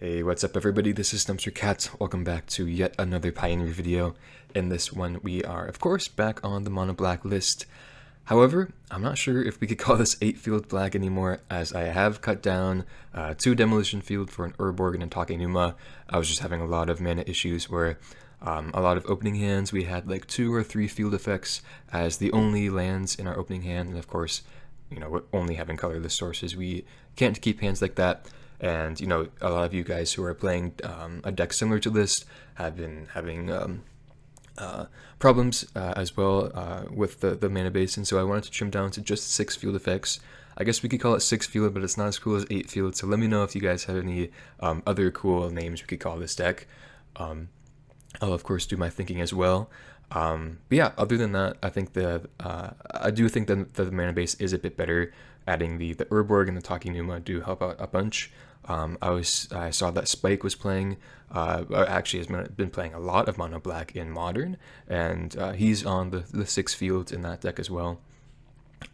Hey, what's up everybody? This is Dumpster Cat. Welcome back to yet another Pioneer video. In this one, we are, of course, back on the mono black list. However, I'm not sure if we could call this 8-field black anymore, as I have cut down 2 Demolition Field for an Urborg and a Takenuma. I was just having a lot of mana issues where a lot of opening hands, we had like 2 or 3 field effects as the only lands in our opening hand, and of course, you know, only having colorless sources, we can't keep hands like that. And, you know, a lot of you guys who are playing a deck similar to this have been having problems as well with the mana base. And so I wanted to trim down to just 6 field effects. I guess we could call it 6 field, but it's not as cool as 8 field. So let me know if you guys have any other cool names we could call this deck. I'll, of course, do my thinking as well. But yeah, other than that, I think I do think that the mana base is a bit better. Adding the Urborg and the Takenuma do help out a bunch. I saw that Spike was playing, actually has been playing a lot of mono black in Modern, and he's on the 6 fields in that deck as well.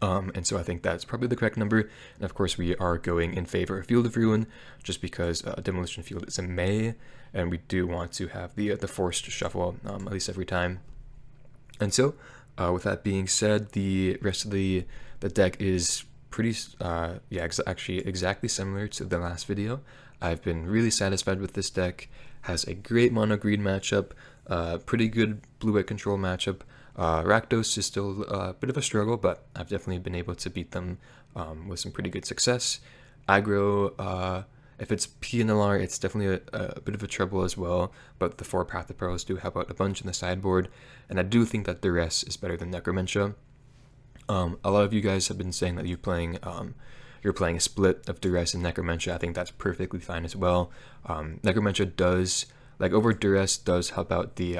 And so I think that's probably the correct number. And of course, we are going in favor of Field of Ruin, just because Demolition Field is a May, and we do want to have the forced shuffle at least every time. And so, with that being said, the rest of the deck is pretty, actually exactly similar to the last video. I've been really satisfied with this deck. Has a great mono green matchup, pretty good blue-white control matchup. Rakdos is still a bit of a struggle, but I've definitely been able to beat them with some pretty good success. Aggro, if it's PNLR, it's definitely a bit of a trouble as well, but the 4 Path of Perils do help out a bunch in the sideboard, and I do think that Duress is better than Necromentia. A lot of you guys have been saying that you're playing a split of Duress and Necromentia. I think that's perfectly fine as well. Necromentia does, like over Duress, does help out the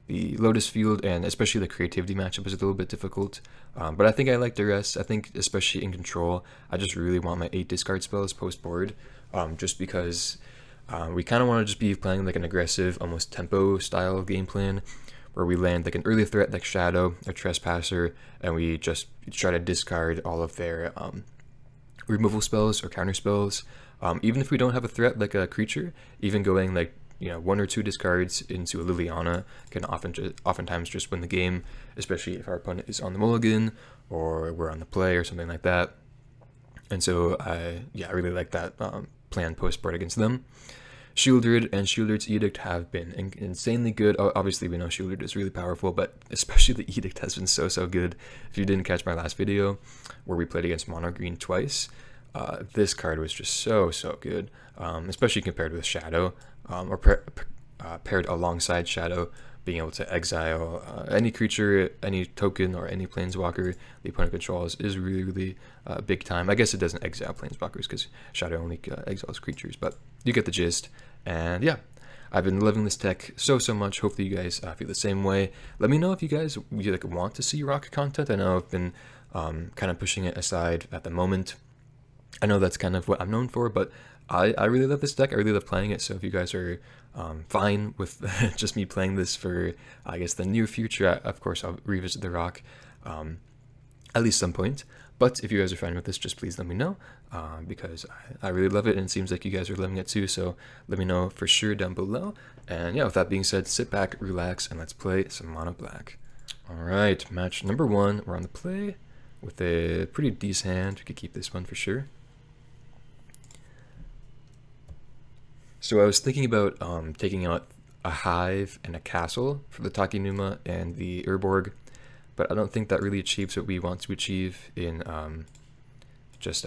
Lotus Field, and especially the creativity matchup is a little bit difficult. But I think I like Duress. I think especially in control, I just really want my 8 discard spells post board, just because we kind of want to just be playing like an aggressive, almost tempo style game plan, where we land like an early threat like Shadow or Trespasser, and we just try to discard all of their removal spells or counter spells. Even if we don't have a threat like a creature, even going like 1 or 2 discards into a Liliana can oftentimes just win the game, especially if our opponent is on the mulligan or we're on the play or something like that. And so I really like that plan post board against them. Sheoldred and Sheoldred's Edict have been insanely good. Obviously, we know Sheoldred is really powerful, but especially the Edict has been so good. If you didn't catch my last video, where we played against Mono Green twice, this card was just so good, especially compared with Shadow, or paired alongside Shadow, being able to exile any creature, any token, or any planeswalker the opponent controls is really big time. I guess it doesn't exile planeswalkers because Shadow only exiles creatures, but you get the gist. And yeah, I've been loving this deck so much. Hopefully you guys feel the same way. Let me know if you guys want to see rock content. I know I've been kind of pushing it aside at the moment. I know that's kind of what I'm known for, but I really love this deck. I really love playing it. So if you guys are fine with just me playing this for, I guess, the near future, of course I'll revisit the rock at least some point. But if you guys are fine with this, just please let me know, because I really love it, and it seems like you guys are loving it too, so let me know for sure down below. And yeah, with that being said, sit back, relax, and let's play some mono black. Alright, match number 1, we're on the play with a pretty decent hand. We could keep this one for sure. So I was thinking about taking out a Hive and a Castle for the Takenuma and the Urborg, but I don't think that really achieves what we want to achieve in just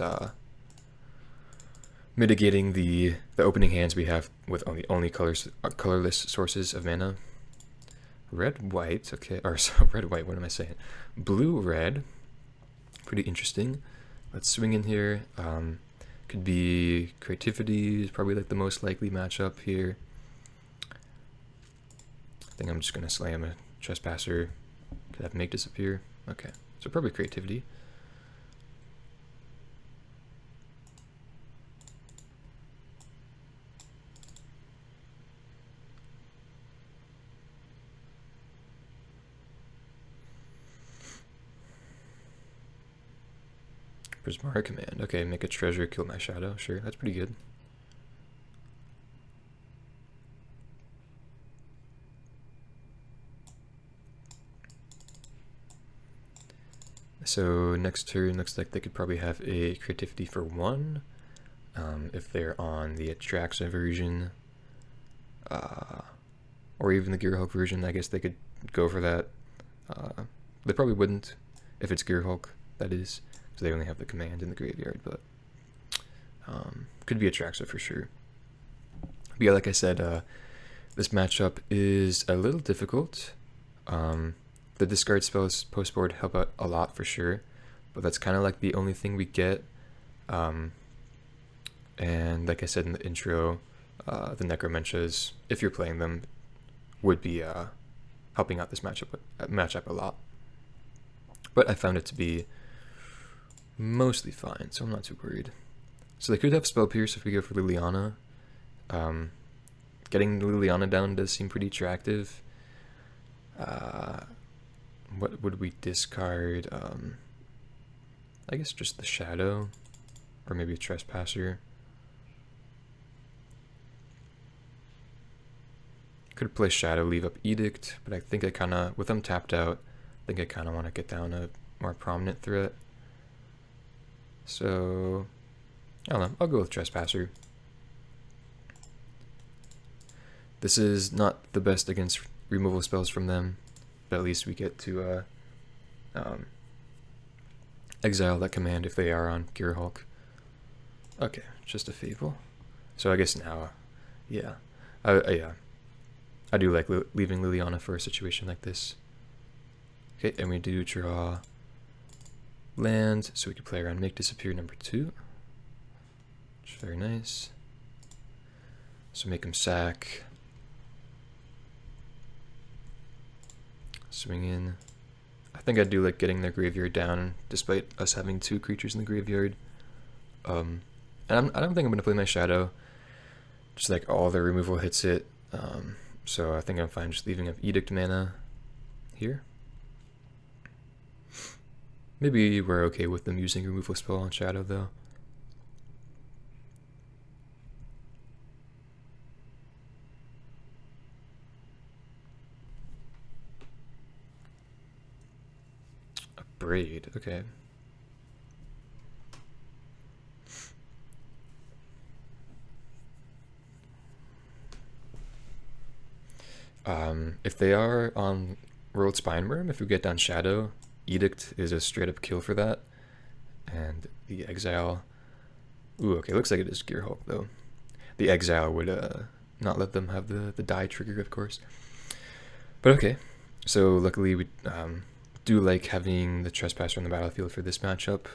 mitigating the opening hands we have with only colorless sources of mana. Red-white, okay, or so red-white, what am I saying? Blue-red, pretty interesting. Let's swing in here. Could be creativity is probably like the most likely matchup here. I think I'm just gonna slam a Trespasser. Could have make disappear. Okay, so probably creativity. Prismara command. Okay, make a treasure, kill my shadow. Sure, that's pretty good. So next turn looks like they could probably have a creativity for 1. If they're on the Atraxa version, or even the Gearhulk version, I guess they could go for that. They probably wouldn't if it's Gearhulk, that is, because they only have the command in the graveyard, but could be Atraxa for sure. But yeah, like I said, this matchup is a little difficult. The discard spells post board help out a lot for sure, but that's kind of like the only thing we get. And like I said in the intro, the Necromentions, if you're playing them, would be helping out this matchup a lot. But I found it to be mostly fine, so I'm not too worried. So they could have Spell Pierce if we go for Liliana. Getting Liliana down does seem pretty attractive. What would we discard? I guess just the Shadow, or maybe a Trespasser. Could play Shadow, leave up Edict, but I think I kind of, with them tapped out, I think I kind of want to get down a more prominent threat. So, I don't know, I'll go with Trespasser. This is not the best against removal spells from them, but at least we get to exile that command if they are on Gearhulk. Okay, just a Fable. So I guess now, yeah. I do like leaving Liliana for a situation like this. Okay, and we do draw land, so we can play around Make Disappear number 2. Which is very nice. So make him sack. Swing in. I think I do like getting their graveyard down, despite us having 2 creatures in the graveyard. And I don't think I'm going to play my Shadow. Just like all the removal hits it. So I think I'm fine just leaving up Edict mana here. Maybe we're okay with them using removal spell on Shadow though. A Braid, okay. If they are on World Spineworm, if we get down Shadow, Edict is a straight up kill for that. And the Exile, ooh, okay, looks like it is Gearhulk though. The Exile would not let them have the die trigger, of course. But okay, so luckily we do like having the Trespasser on the battlefield for this matchup.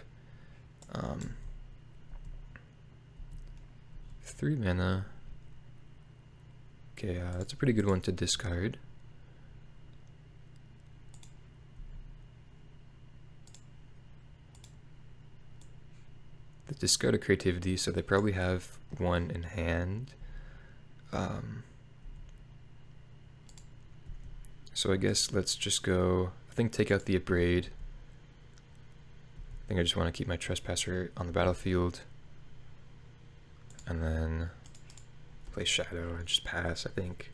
3 mana. Okay, that's a pretty good one to discard. The discard of creativity, so they probably have 1 in hand. So I guess let's just go, I think take out the Abrade. I think I just want to keep my Trespasser on the battlefield. And then play Shadow and just pass, I think.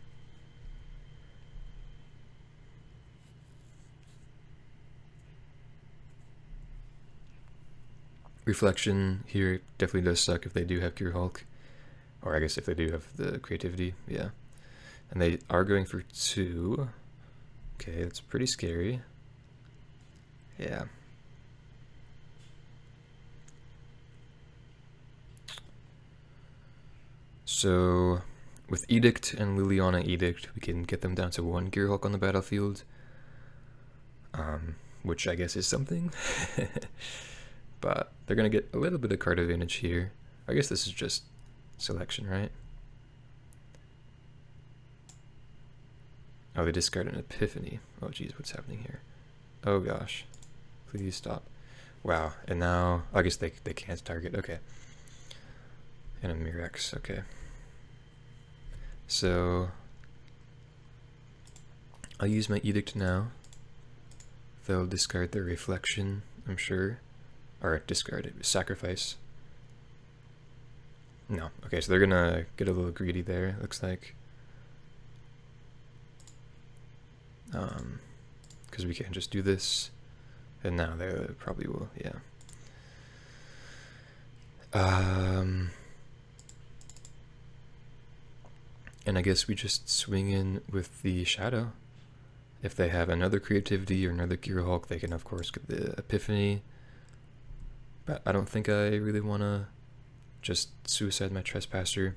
Reflection here definitely does suck if they do have Gearhulk. Or I guess if they do have the creativity, yeah. And they are going for 2. Okay, that's pretty scary. Yeah. So with Edict and Liliana Edict, we can get them down to 1 Gearhulk on the battlefield. Which I guess is something. But they're going to get a little bit of card advantage here. I guess this is just selection, right? Oh, they discard an Epiphany. Oh, geez, what's happening here? Oh, gosh. Please stop. Wow, and now, I guess they can't target. Okay. And a Mirex, okay. So, I'll use my Edict now. They'll discard their Reflection, I'm sure. Or discard it, sacrifice. No, okay, so they're gonna get a little greedy there, looks like. Because we can't just do this. And now they probably will, yeah. And I guess we just swing in with the Shadow. If they have another Creativity or another Gearhulk, they can of course get the Epiphany. But I don't think I really want to just suicide my Trespasser.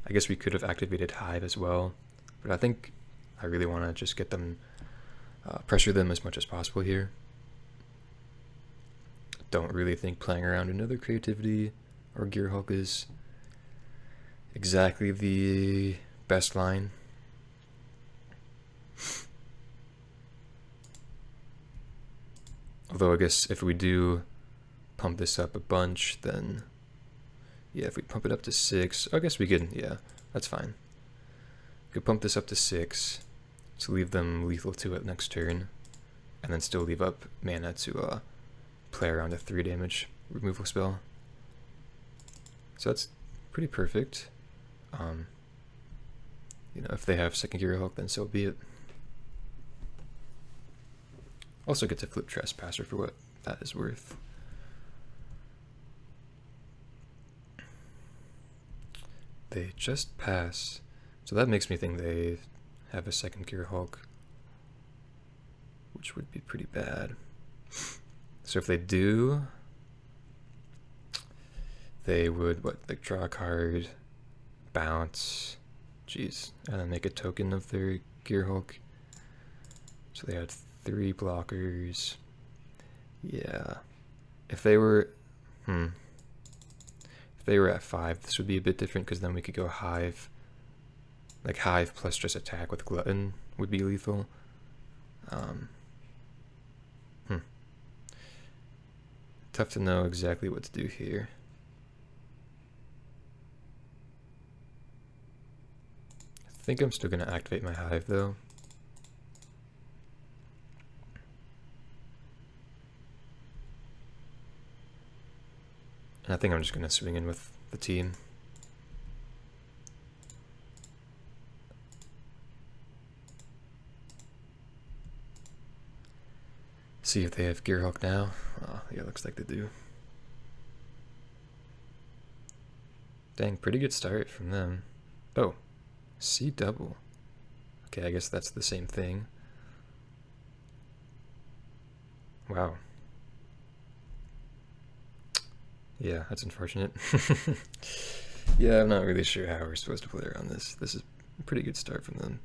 I guess we could have activated Hive as well, but I think I really want to just get them, pressure them as much as possible here. Don't really think playing around another Creativity or Gearhulk is exactly the best line. Although I guess if we do pump this up a bunch, then yeah, if we pump it up to 6, I guess we can, yeah, that's fine. We could pump this up to 6 to leave them lethal to it next turn, and then still leave up mana to play around a 3 damage removal spell. So that's pretty perfect. You know, if they have second Gearhulk, then so be it. Also get to flip Trespasser for what that is worth. They just pass, so that makes me think they have a second Gearhulk, which would be pretty bad. So if they do, they would, what, like draw a card, bounce, jeez, and then make a token of their Gearhulk. So they had 3 blockers. Yeah. If they were, if they were at 5, this would be a bit different, because then we could go Hive. Like Hive plus just attack with Glutton would be lethal. Tough to know exactly what to do here. I think I'm still going to activate my Hive though. And I think I'm just going to swing in with the team. See if they have Gearhulk now. Oh, yeah, looks like they do. Dang, pretty good start from them. Oh, C double. Okay, I guess that's the same thing. Wow. Yeah, that's unfortunate. Yeah, I'm not really sure how we're supposed to play around this. This is a pretty good start from them.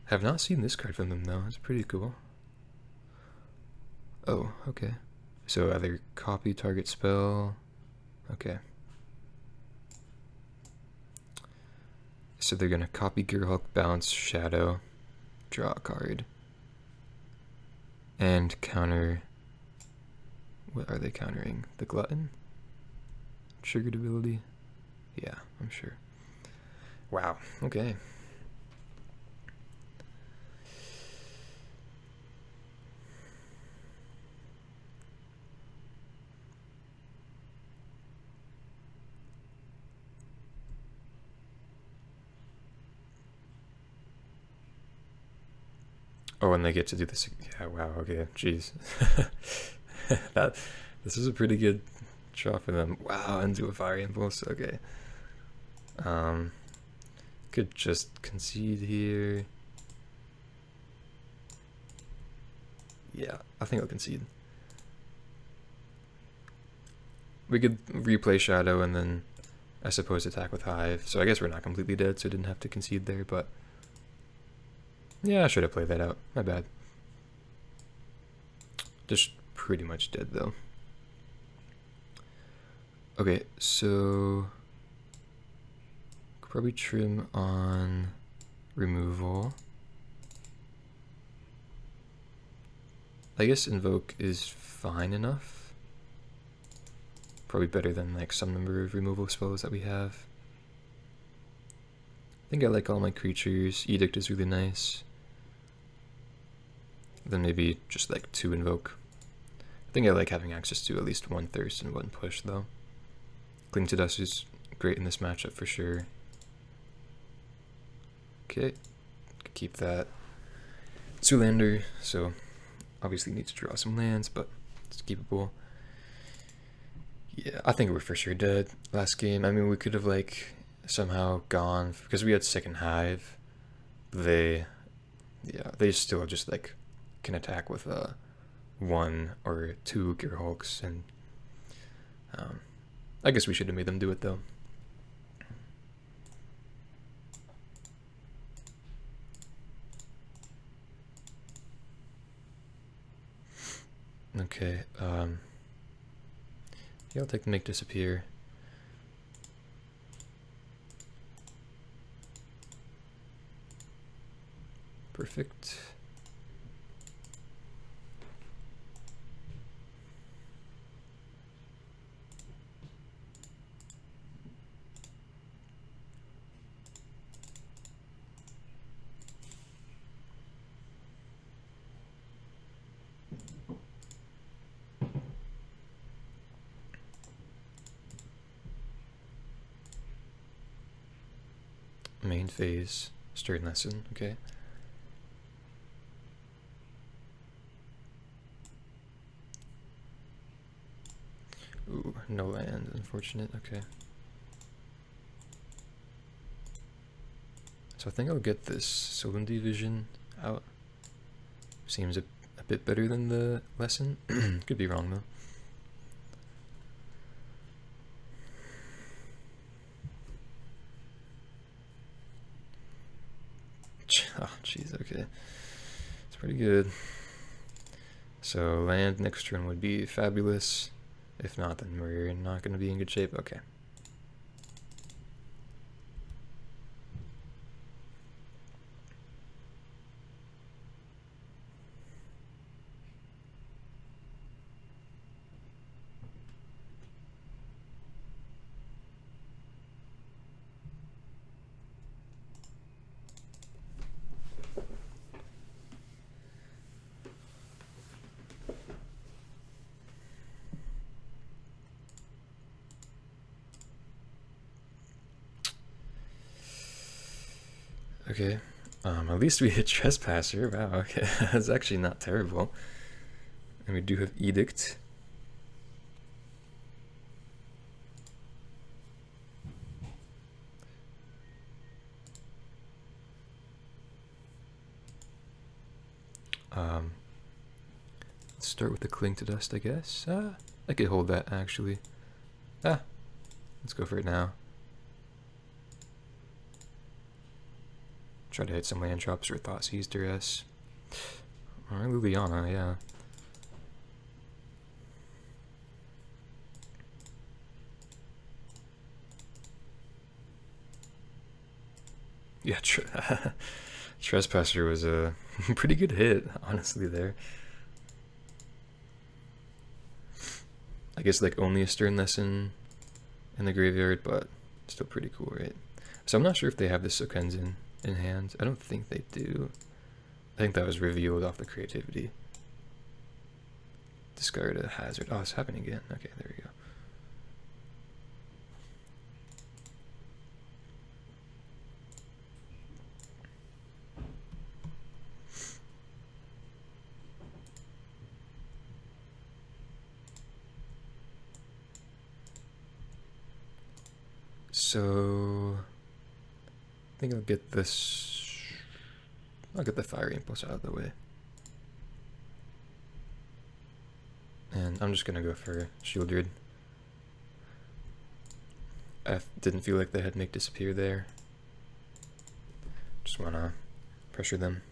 Have not seen this card from them though. It's pretty cool. Oh, okay. So either copy target spell. Okay. So they're gonna copy Gearhulk, bounce, shadow, draw a card, and counter. What are they countering? The Glutton? Triggered ability? Yeah, I'm sure. Wow, okay. Oh, and they get to do this. Yeah, wow, okay, jeez. This is a pretty good draw for them. Wow, and do a Fire Impulse, okay. Could just concede here. Yeah, I think I'll concede. We could replay Shadow and then, I suppose, attack with Hive. So I guess we're not completely dead, so I didn't have to concede there, but yeah, I should have played that out. My bad. Just pretty much dead, though. Okay, so could probably trim on removal. I guess Invoke is fine enough. Probably better than like some number of removal spells that we have. I think I like all my creatures. Edict is really nice. Then maybe just like 2 Invoke. I think I like having access to at least 1 Thirst and 1 Push though. Cling to Dust is great in this matchup for sure. Okay, keep that. Zoolander, so obviously need to draw some lands, but it's keepable. Yeah, I think we're for sure dead last game. I mean, we could have like somehow gone because we had second Hive. They still just like can attack with 1 or 2 Gearhulks, and I guess we should have made them do it though. Okay, yeah, I'll take the Make Disappear. Perfect. Main phase, Stern Lesson, okay. Ooh, no land, unfortunate, okay. So I think I'll get this Solemnity Vision out. Seems a bit better than the lesson. Could be wrong though. Oh, jeez, okay. It's pretty good. So land next turn would be fabulous. If not, then we're not going to be in good shape. Okay. Okay, at least we hit Trespasser. Wow, okay, that's actually not terrible. And we do have Edict. Let's start with the Cling to Dust, I guess. I could hold that, actually. Let's go for it now. Try to hit some land drops or Thoughtseize Duress. Alright, Liliana, yeah. Yeah, Trespasser was a pretty good hit, honestly, there. I guess like only a Stern Lesson in the graveyard, but still pretty cool, right? So I'm not sure if they have the Sokenzin in hand. I don't think they do. I think that was revealed off the creativity. Discard a hazard. Oh, it's happening again. Okay, there we go. So I think I'll get this. I'll get the Fire Impulse out of the way. And I'm just gonna go for Sheoldred. I didn't feel like they had Make Disappear there. Just wanna pressure them.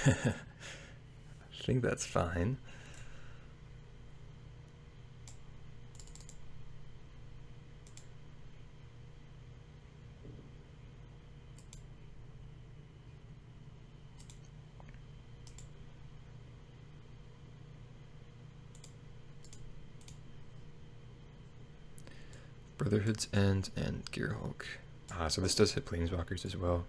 I think that's fine. Brotherhood's End and Gearhulk. So this does hit Planeswalkers as well.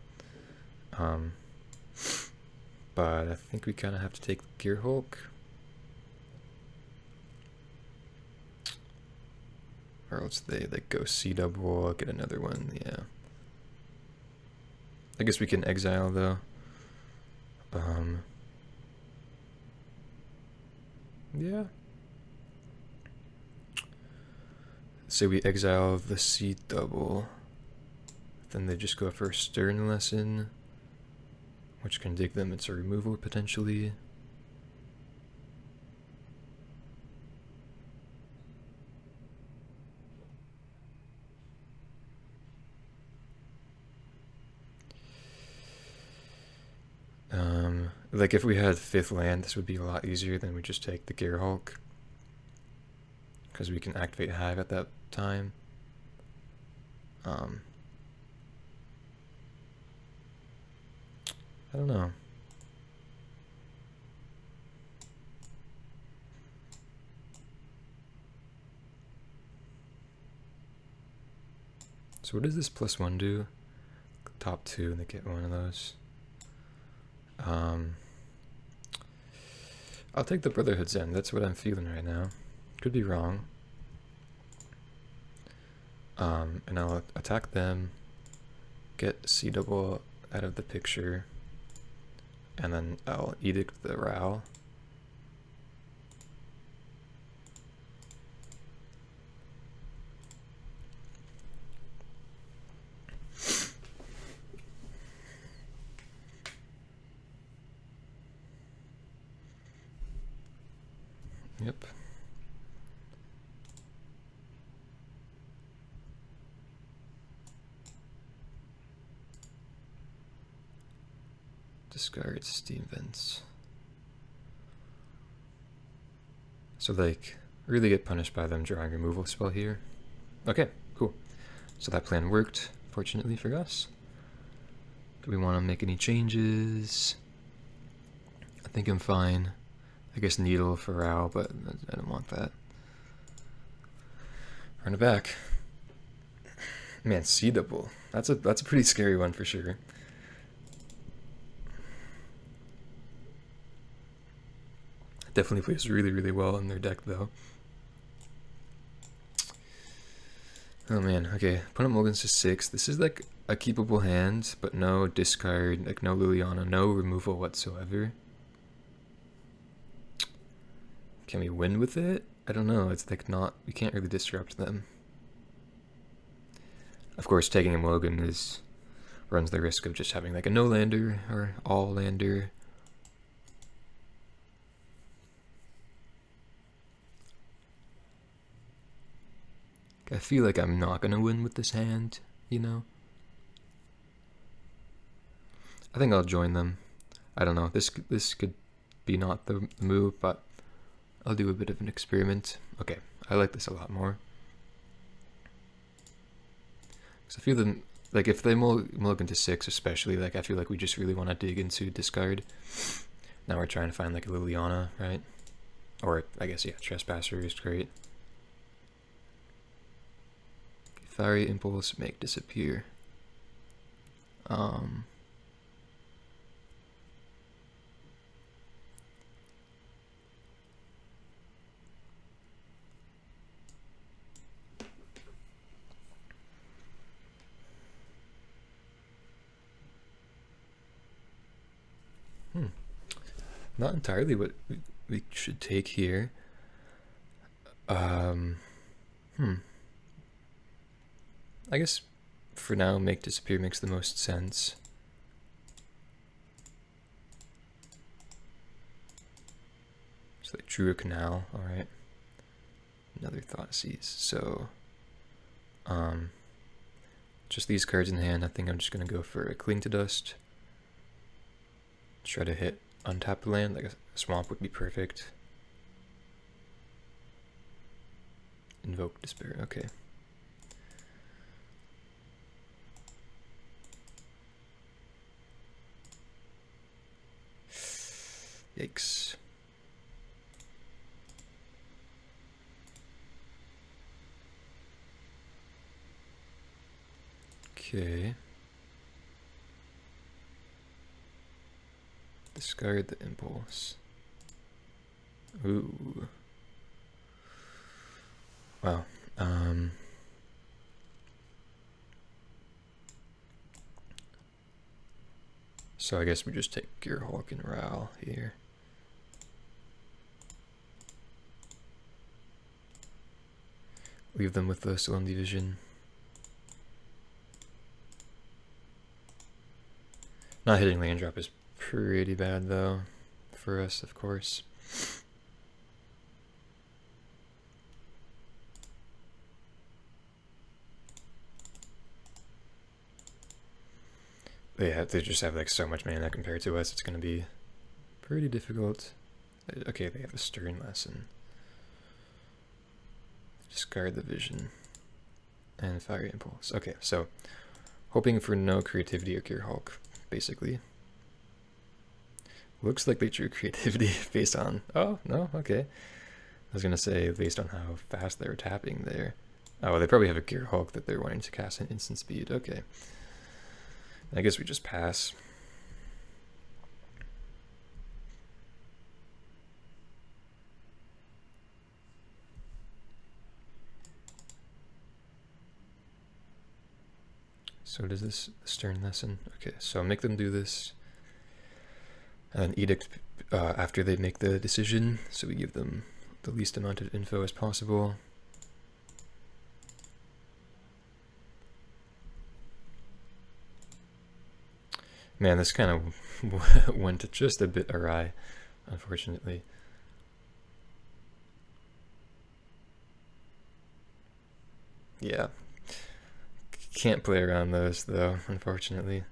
But I think we kind of have to take Gearhulk. Or else they like go C double, get another one, yeah. I guess we can exile though. Yeah. Say we exile the C double. Then they just go for a Stern Lesson, which can dig them into removal potentially. Like if we had 5th land, this would be a lot easier than we just take the Gearhulk, because we can activate Hive at that time. I don't know. So what does this +1 do? Top 2 and they get one of those. I'll take the Brotherhood's End. That's what I'm feeling right now. Could be wrong. And I'll attack them, get C double out of the picture, and then I'll Edict the Ral. Yep. Discard Steam Vents. So like, really get punished by them drawing removal spell here. Okay, cool. So that plan worked, fortunately for us. Do we want to make any changes? I think I'm fine. I guess Needle for Ral, but I don't want that. Run it back. Man, C double. That's a pretty scary one for sure. Definitely plays really, really well in their deck though. Oh man, okay. Opponent mulligans to 6. This is like a keepable hand, but no discard, like no Liliana, no removal whatsoever. Can we win with it? I don't know. It's like not, we can't really disrupt them. Of course, taking a mulligan runs the risk of just having like a no lander or all lander. I feel like I'm not gonna win with this hand, you know? I think I'll join them. I don't know. This could be not the move, but I'll do a bit of an experiment. Okay, I like this a lot more. Because I feel them, like if they mulligan to 6 especially, like I feel like we just really want to dig into discard. Now we're trying to find like a Liliana, right? Or I guess, yeah, Trespasser is great. Fiery Impulse, make disappear. Not entirely what we should take here. I guess for now, make disappear makes the most sense. So like drew a canal, alright. Another Thoughtseize. So just these cards in hand, I think I'm just gonna go for a Cling to Dust. Try to hit untapped land, like a swamp would be perfect. Invoke Despair, okay. Yikes. Okay. Discard the impulse. Ooh. Wow. So I guess we just take Gearhulk and Ral here. Leave them with the Solemn Division. Not hitting land drop is pretty bad though, for us of course. Yeah, they just have like so much mana compared to us, it's gonna be pretty difficult. Okay, they have a Stern Lesson. Discard the Vision. And Fire Impulse. Okay, so hoping for no creativity or Gearhulk, basically. Looks like they drew creativity based on... Oh, no, okay. I was gonna say based on how fast they were tapping there. Oh, they probably have a Gearhulk that they're wanting to cast at instant speed. Okay. I guess we just pass. So does this Stern Lesson? Okay, so make them do this. An Edict after they make the decision, so we give them the least amount of info as possible. Man, this kind of went just a bit awry, unfortunately. Yeah. Can't play around those, though, unfortunately.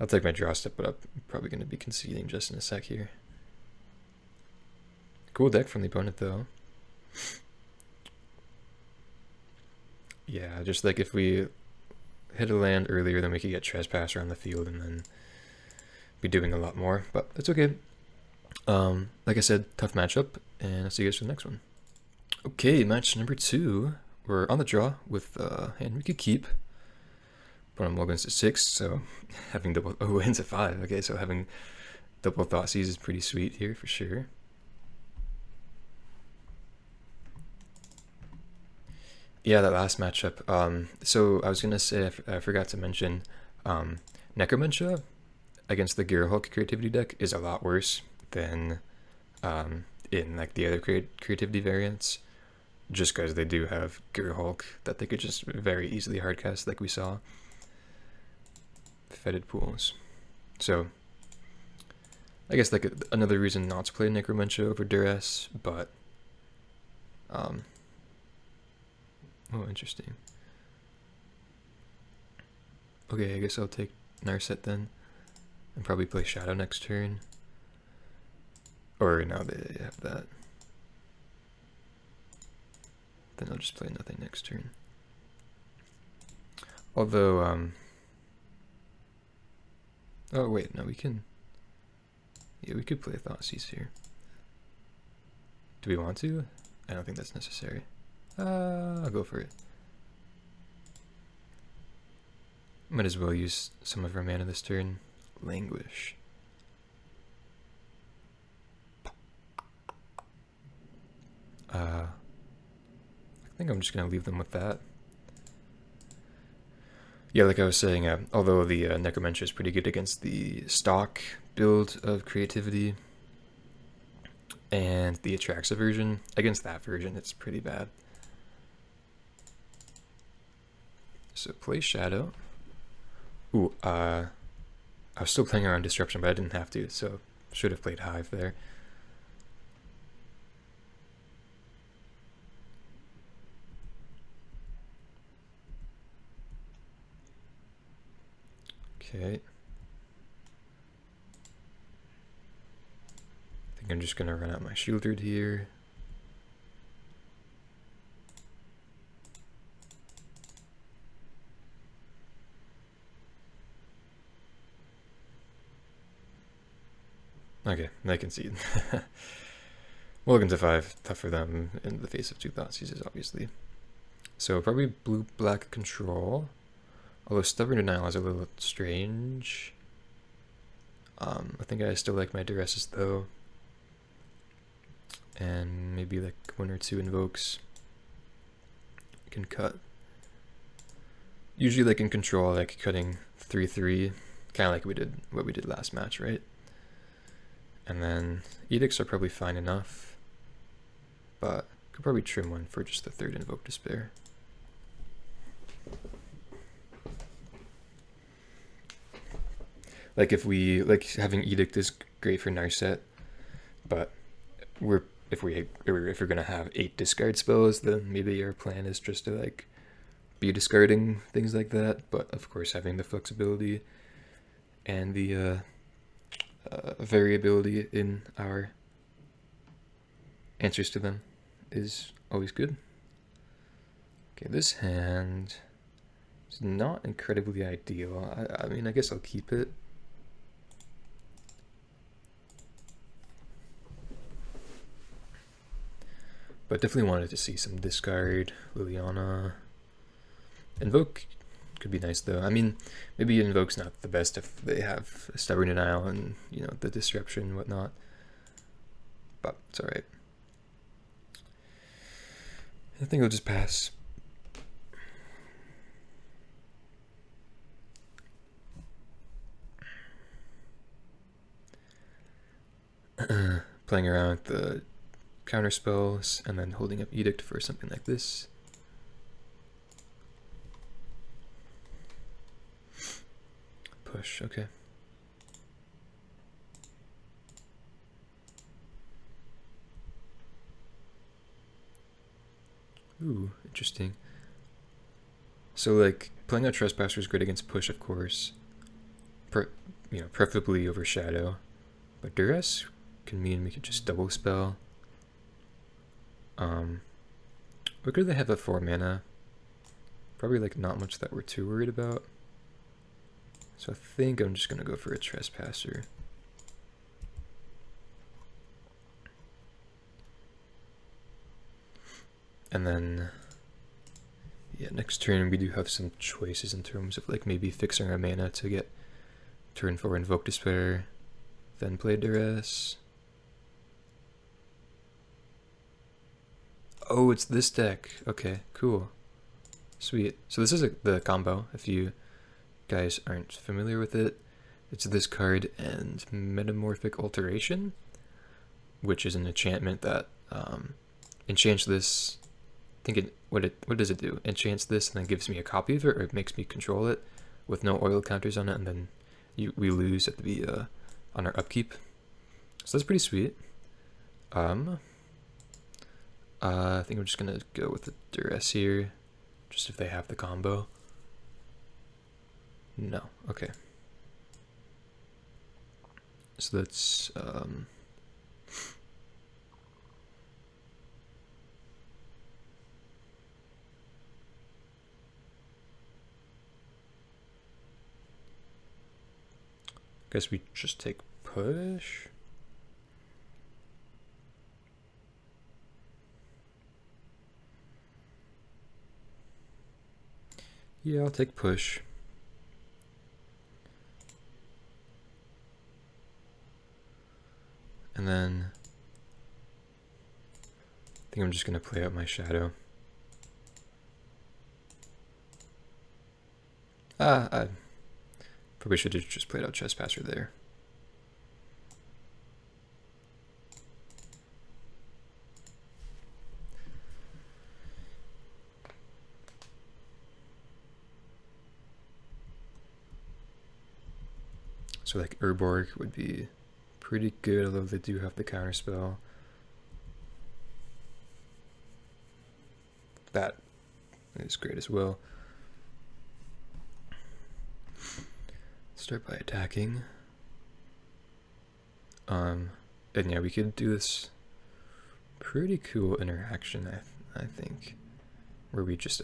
I'll take my draw step, but I'm probably going to be conceding just in a sec here. Cool deck from the opponent, though. Yeah, just like if we hit a land earlier, then we could get Trespasser on the field and then be doing a lot more, but that's okay. Like I said, tough matchup, and I'll see you guys for the next one. Okay, match number 2. We're on the draw with a hand we could keep. But I'm logging to 6, so having double... Oh, wins at 5. Okay, so having double Thoughtseize is pretty sweet here for sure. Yeah, that last matchup. So I was gonna say, I forgot to mention, Necromantia against the Gearhulk creativity deck is a lot worse than in like the other creativity variants, just because they do have Gearhulk that they could just very easily hardcast, like we saw. Fetid pools. So I guess like another reason not to play Necromantia over Duress, but oh, interesting. Okay, I guess I'll take Narset then, and probably play Shadow next turn. Or now they have that. Then I'll just play nothing next turn. Although, oh wait, no, we can... Yeah, we could play Thoughtseize here. Do we want to? I don't think that's necessary. I'll go for it. Might as well use some of our mana this turn. Languish. I think I'm just gonna leave them with that. Yeah, like I was saying, although the Necromantia is pretty good against the stock build of creativity and the Atraxa version, against that version it's pretty bad. So play Shadow. Ooh, I was still playing around Disruption, but I didn't have to, so should have played Hive there. Okay. I think I'm just gonna run out my Sheoldred here. Okay, I concede. Welcome to 5. Tough for them in the face of 2 Thoughtseizes, obviously. So probably blue-black control. Although Stubborn Denial is a little strange. I think I still like my Duresses though. And maybe like 1 or 2 invokes. You can cut. usually like in control, like cutting 3/3, kind of like what we did last match, right? And then edicts are probably fine enough, but could probably trim one for just the third Invoke Despair. Like if we like having edict is great for Narset, but if we're gonna have 8 discard spells, then maybe our plan is just to like be discarding things like that. But of course, having the flexibility and the variability in our answers to them is always good. Okay, this hand is not incredibly ideal. I mean, I guess I'll keep it. But definitely wanted to see some discard. Liliana. Invoke could be nice though. I mean, maybe Invoke's not the best if they have a Stubborn Denial and, you know, the disruption and whatnot. But it's alright. I think I'll just pass. Playing around with the counter spells and then holding up Edict for something like this. Push, okay. Ooh, interesting. So like playing a Trespasser is great against push, of course. Preferably over Shadow. But Duress can mean we could just double spell. What could they have at 4 mana? Probably like not much that we're too worried about. So I think I'm just gonna go for a Trespasser. And then, yeah, next turn we do have some choices in terms of like maybe fixing our mana to get turn 4 Invoke Despair, then play Duress. Oh, it's this deck. Okay, cool. Sweet. So this is the combo, if you guys aren't familiar with it. It's this card and Metamorphic Alteration, which is an enchantment that enchants this. What does it do? Enchants this and then gives me a copy of it, or it makes me control it with no oil counters on it, and then we lose at the on our upkeep. So that's pretty sweet. I think I'm just gonna go with the Duress here, just if they have the combo. No, okay. So that's guess we just take push. Yeah, I'll take push. And then I think I'm just gonna play out my Shadow. I probably should have just played out Trespasser there. So like Urborg would be pretty good, although they do have the counterspell. That is great as well. Start by attacking. And yeah, we could do this pretty cool interaction, I think, where we just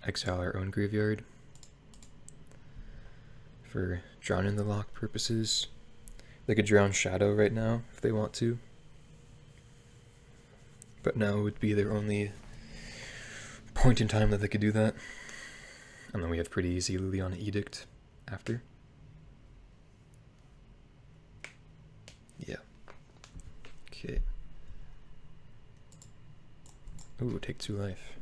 exile our own graveyard for Drown in the Loch purposes. They could drown Shadow right now if they want to, but now would be their only point in time that they could do that. And then we have pretty easy Liliana Edict after. Yeah. Okay. Ooh, take 2 life.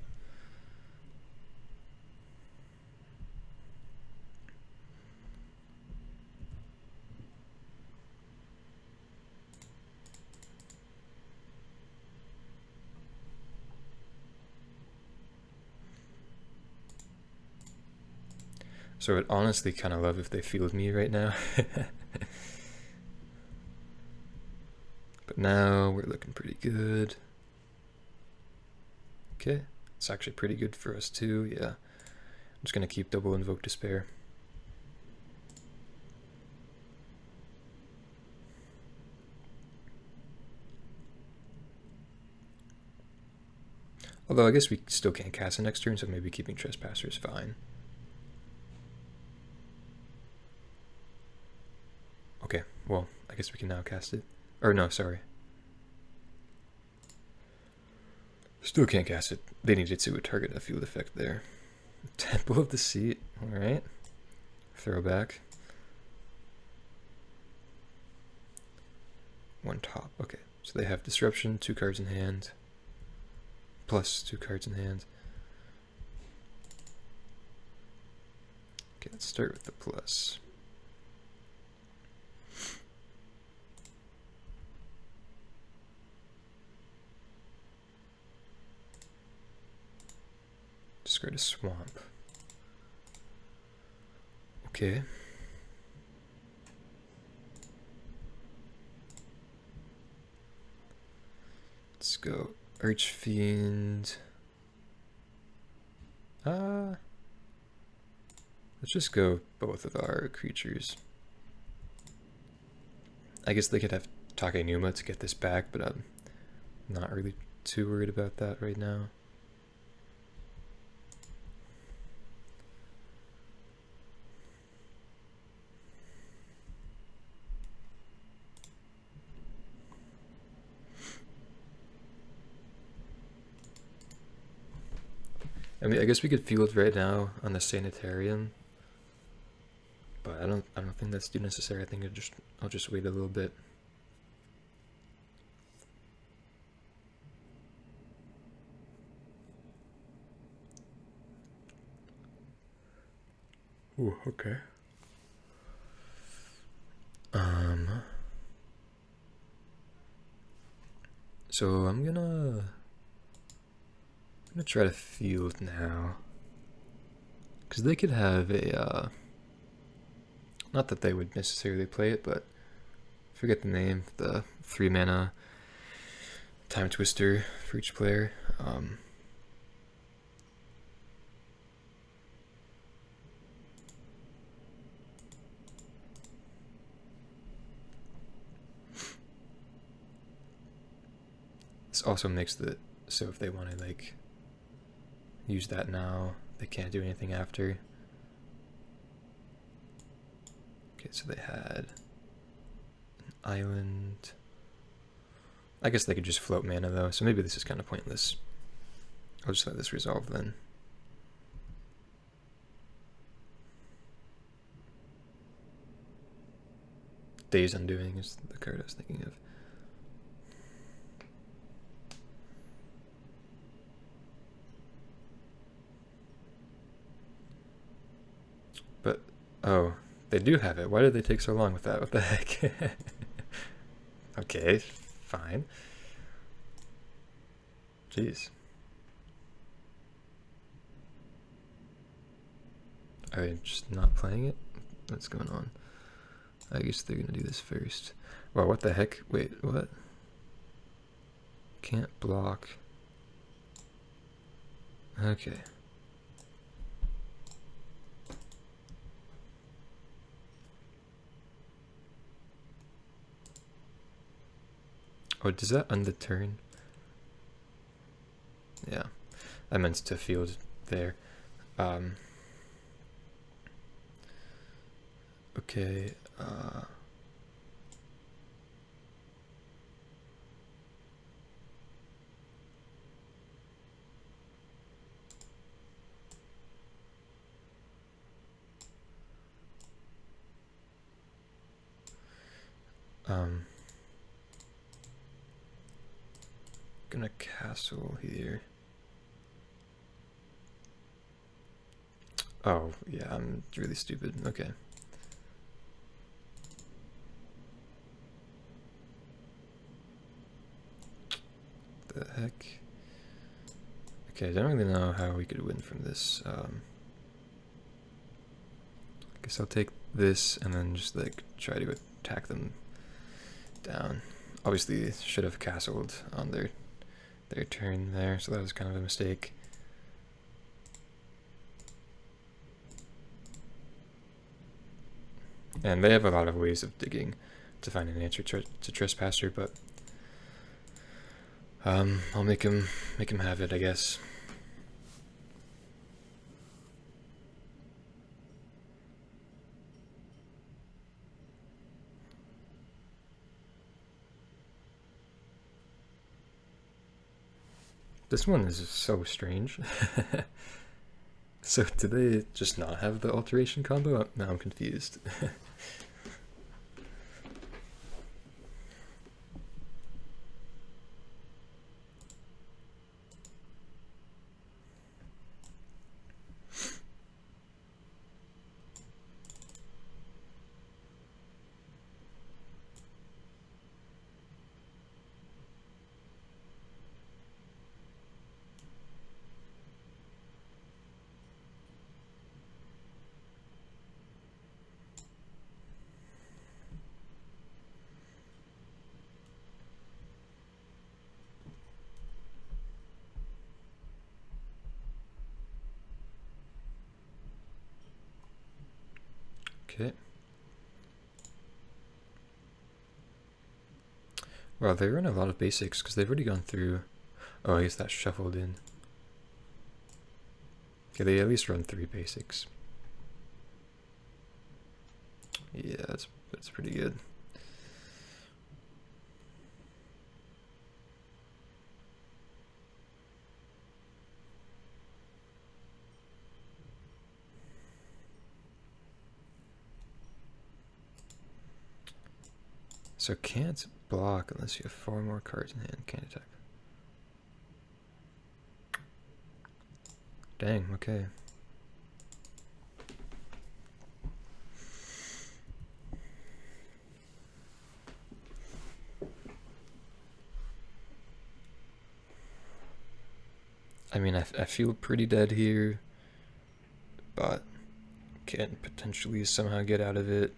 So I'd honestly kind of love if they field me right now. But now we're looking pretty good. Okay, it's actually pretty good for us too, yeah. I'm just gonna keep double Invoke Despair. Although I guess we still can't cast it next turn, so maybe keeping Trespasser is fine. Okay, well, I guess we can now cast it. Or no, sorry. Still can't cast it. They needed to target a field effect there. Temple of the Seat, alright. Throwback. One top, okay. So they have Disruption, 2 cards in hand. Plus 2 cards in hand. Okay, let's start with the plus. Discard a swamp. Okay. Let's go Archfiend. Let's just go both of our creatures. I guess they could have Takenuma to get this back, but I'm not really too worried about that right now. I mean, I guess we could field right now on the Sanitarium, but I don't think that's too necessary. I think I'll just wait a little bit. Ooh, okay. So I'm gonna try to field now, because they could have a not that they would necessarily play it, but forget the name, the 3 mana Time Twister for each player. This also makes it so if they want to like use that now, they can't do anything after. Okay, so they had an island. I guess they could just float mana though, so maybe this is kind of pointless. I'll just let this resolve then. Days Undoing is the card I was thinking of. But, oh, they do have it. Why did they take so long with that? What the heck? Okay, fine. Jeez. Are they just not playing it? What's going on? I guess they're gonna do this first. Wow, what the heck? Wait, what? Can't block. Okay. Oh, does that end the turn? Yeah, I meant to field there. Okay, gonna castle here. Oh, yeah, I'm really stupid. Okay. The heck? Okay, I don't really know how we could win from this. Guess I'll take this and then just like try to attack them down. Obviously should have castled on their turn there, so that was kind of a mistake. And they have a lot of ways of digging to find an answer to Trespasser, but I'll make him have it, I guess. This one is so strange. So did they just not have the alteration combo? Now I'm confused. Okay. Well, they run a lot of basics because they've already gone through. Oh, I guess that's shuffled in. Okay, they at least run 3 basics. Yeah, that's pretty good. So can't block unless you have 4 more cards in hand. Can't attack. Dang, okay. I mean, I feel pretty dead here, but can potentially somehow get out of it.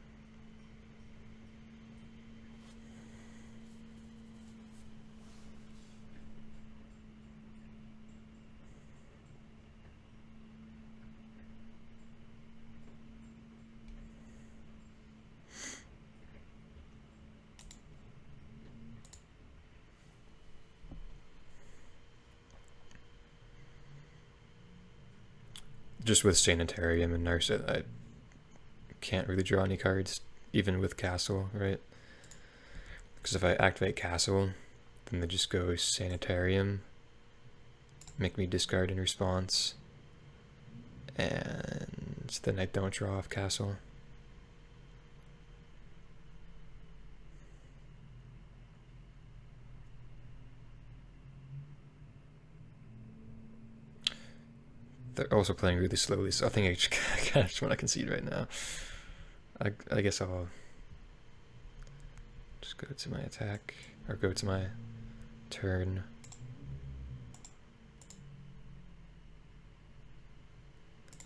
Just with Sanitarium and Narset, I can't really draw any cards, even with Castle, right? Because if I activate Castle, then they just go Sanitarium, make me discard in response, and then I don't draw off Castle. They're also playing really slowly, so I think I kind of just want to concede right now. I guess I'll just go to my attack, or go to my turn.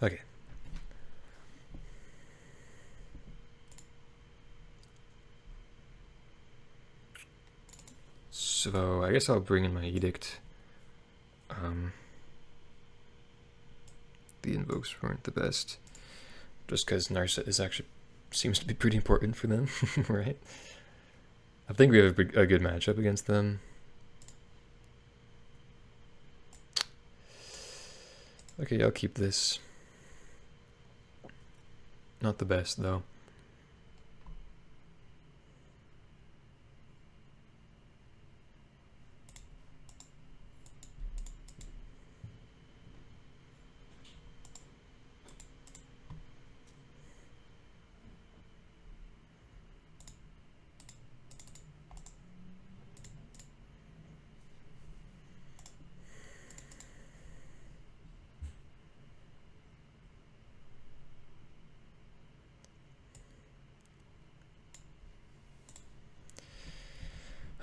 Okay. So I guess I'll bring in my Edict. The invokes weren't the best, just because Narset is actually seems to be pretty important for them, right? I think we have a good matchup against them. Okay, I'll keep this. Not the best though.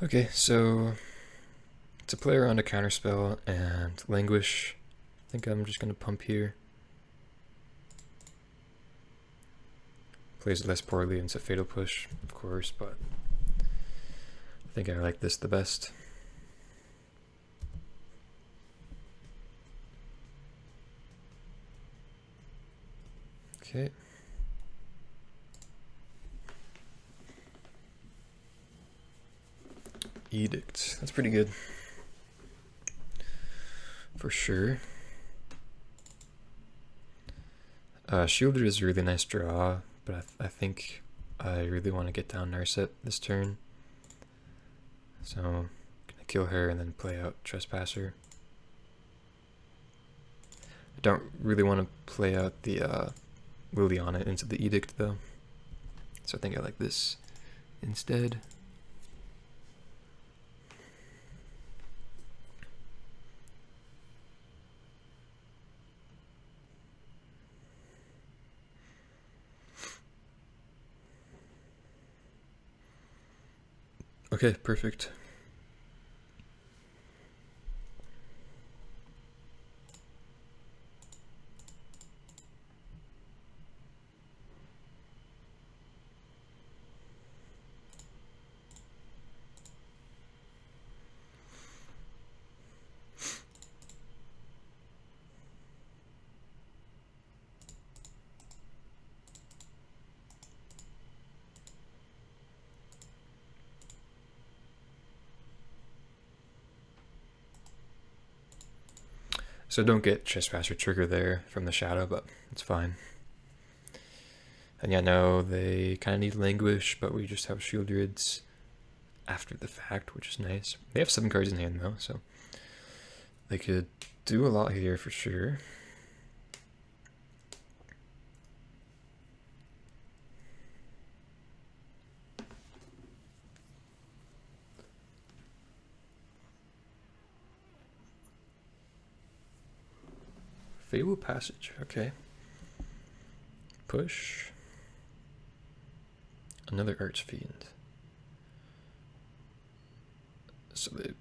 Okay, so to play around a counterspell and languish, I think I'm just gonna pump here. Plays less poorly into Fatal Push, of course, but I think I like this the best. Okay. Edict. That's pretty good. For sure. Sheoldred is a really nice draw, but I think I really want to get down Narset this turn. So I'm gonna kill her and then play out Trespasser. I don't really want to play out the Liliana into the Edict though. So I think I like this instead. Okay, perfect. So don't get Trespasser trigger there from the shadow, but it's fine. And yeah, no, they kind of need Languish, but we just have Sheoldreds after the fact, which is nice. They have 7 cards in hand though, so they could do a lot here for sure. Fable Passage, okay. Push. Another Archfiend. So it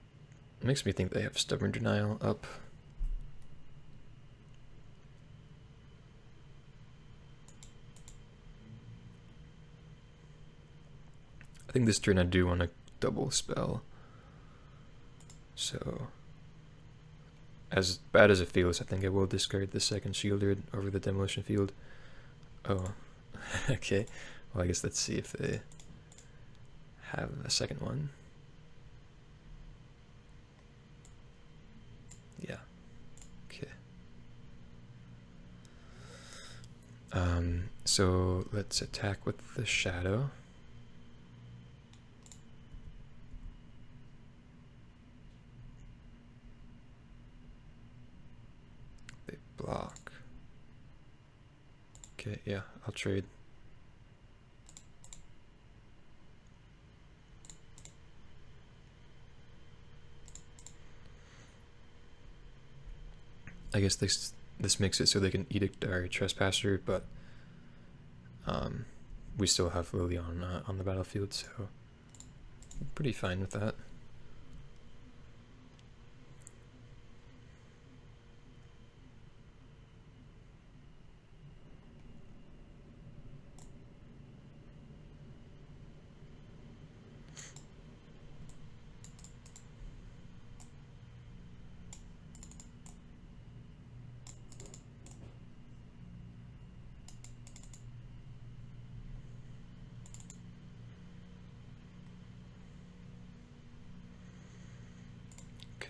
makes me think they have Stubborn Denial up. I think this turn I do want to double spell. So as bad as it feels, I think I will discard the second Sheoldred over the Demolition Field. Oh, okay. Well, I guess let's see if they have a second one. Yeah. Okay. So let's attack with the Shadow. They block. Okay, yeah, I'll trade. I guess this makes it so they can Edict our Trespasser, but we still have Liliana on the battlefield, so I'm pretty fine with that.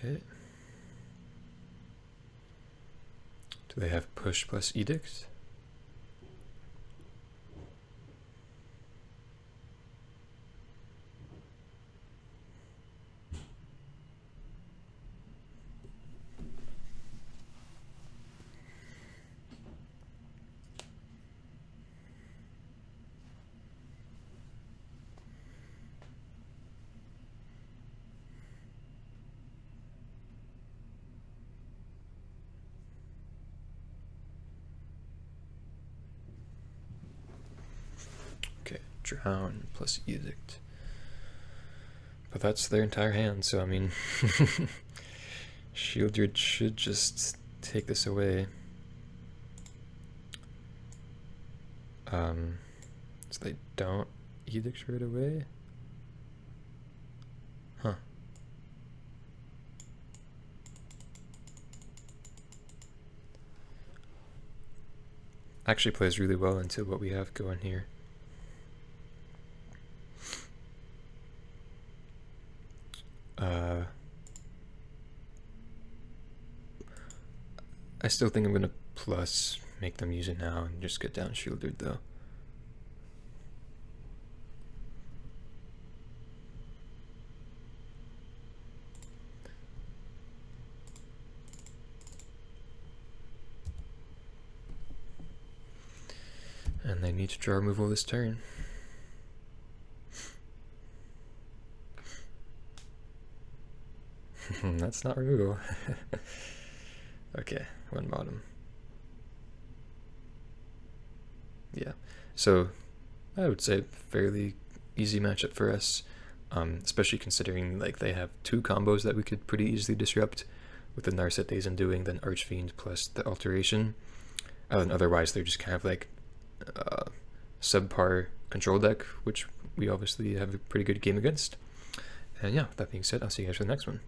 Okay. Do they have push plus edict? Drown plus edict, but that's their entire hand, so I mean Sheoldred should just take this away. So they don't Edict right away? Huh. Actually plays really well into what we have going here. I still think I'm gonna plus make them use it now and just get down Sheoldred though. And they need to draw removal this turn. That's not removal. Okay, one bottom. Yeah, so I would say fairly easy matchup for us, especially considering like they have two combos that we could pretty easily disrupt with the Narset's Undoing, then Archfiend plus the Alteration. And otherwise they're just kind of like subpar control deck, which we obviously have a pretty good game against. And yeah, that being said, I'll see you guys for the next one.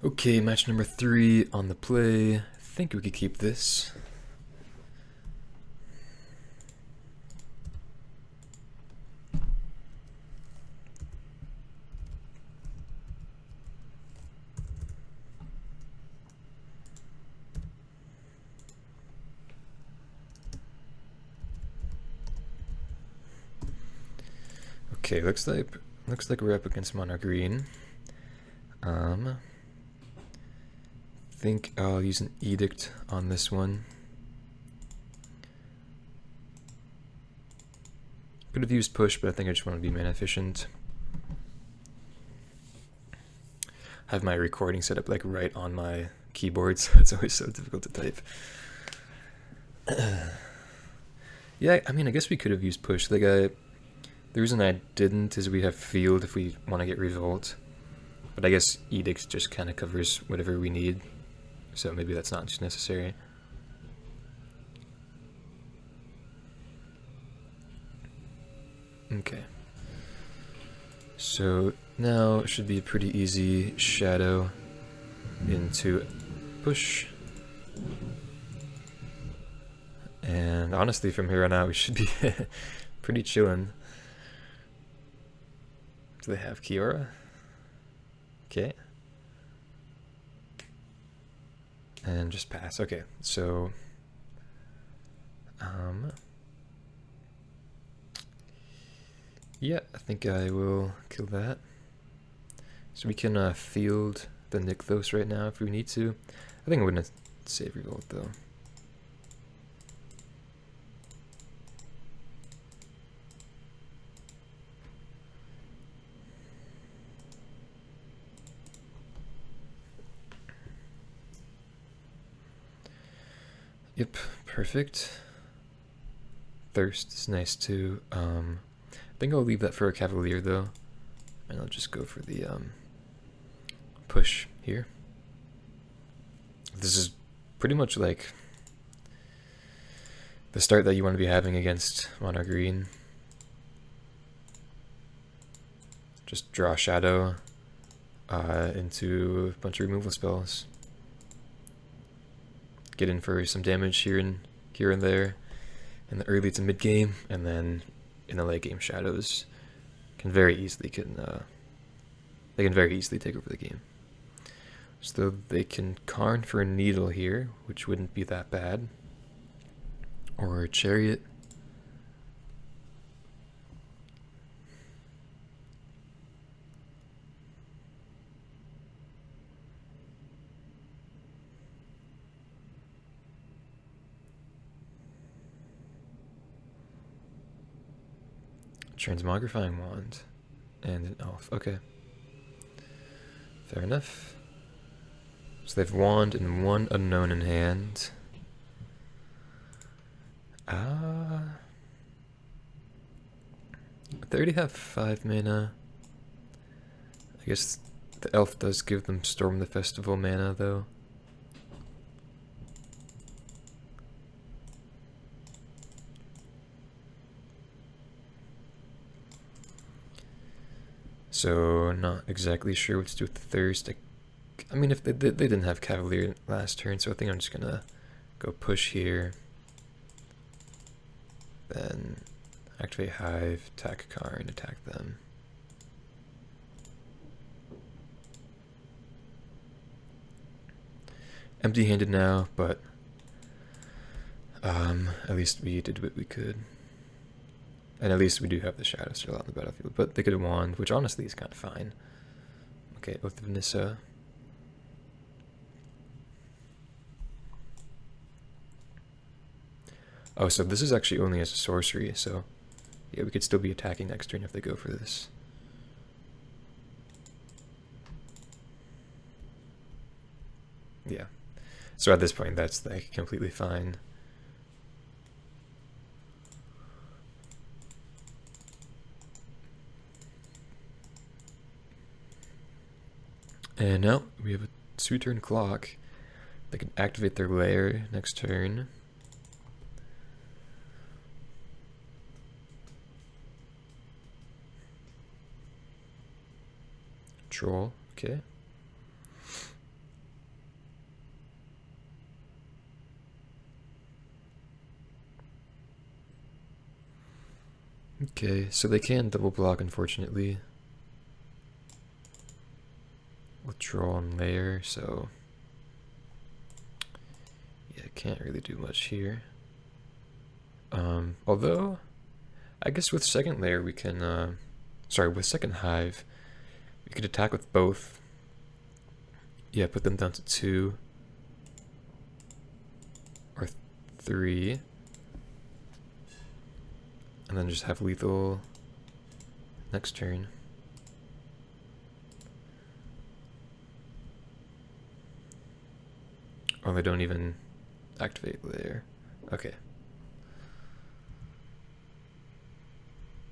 Okay, match number 3 on the play. I think we could keep this. Okay, looks like we're up against mono green. Think I'll use an Edict on this one. Could have used push, but I think I just want to be mana efficient. I have my recording set up like right on my keyboard, so it's always so difficult to type. Yeah, I mean, I guess we could have used push. Like, the reason I didn't is we have field if we want to get revolt, but I guess Edict just kind of covers whatever we need, so maybe that's not just necessary. Okay, so now it should be a pretty easy shadow into push, and honestly from here on out we should be pretty chillin'. Do they have Kiora? Okay. And just pass. Okay, so yeah, I think I will kill that. So we can field the Nykthos right now if we need to. I think I'm gonna save revolt though. Yep, perfect. Thirst is nice too. I think I'll leave that for a Cavalier though, and I'll just go for the push here. This is pretty much like the start that you want to be having against mono green. Just draw shadow into a bunch of removal spells. Get in for some damage here and there in the early to mid game, and then in the late game shadows can very easily take over the game. So they can Karn for a Needle here, which wouldn't be that bad, or a Chariot. Transmogrifying Wand and an Elf. Okay. Fair enough. So they have Wand and one Unknown in hand. They already have 5 mana. I guess the Elf does give them Storm the Festival mana though. So not exactly sure what to do with the Thirst. I mean, if they didn't have Cavalier last turn, so I think I'm just gonna go push here. Then activate Hive, attack Car, and attack them. Empty-handed now, but at least we did what we could. And at least we do have the Shadow still out on the battlefield. But they could have won, which honestly is kind of fine. Okay, Oath of Nissa. Oh, so this is actually only as a sorcery, so yeah, we could still be attacking next turn if they go for this. Yeah. So at this point, that's like completely fine. And now we have a 2-turn clock. They can activate their lair next turn. Troll, okay. Okay, so they can double block, unfortunately. Withdraw on layer, so yeah, can't really do much here. Although, I guess with second layer we can, with second Hive, we could attack with both. Yeah, put them down to 2 or 3. And then just have lethal next turn. Oh, they don't even activate layer. Okay.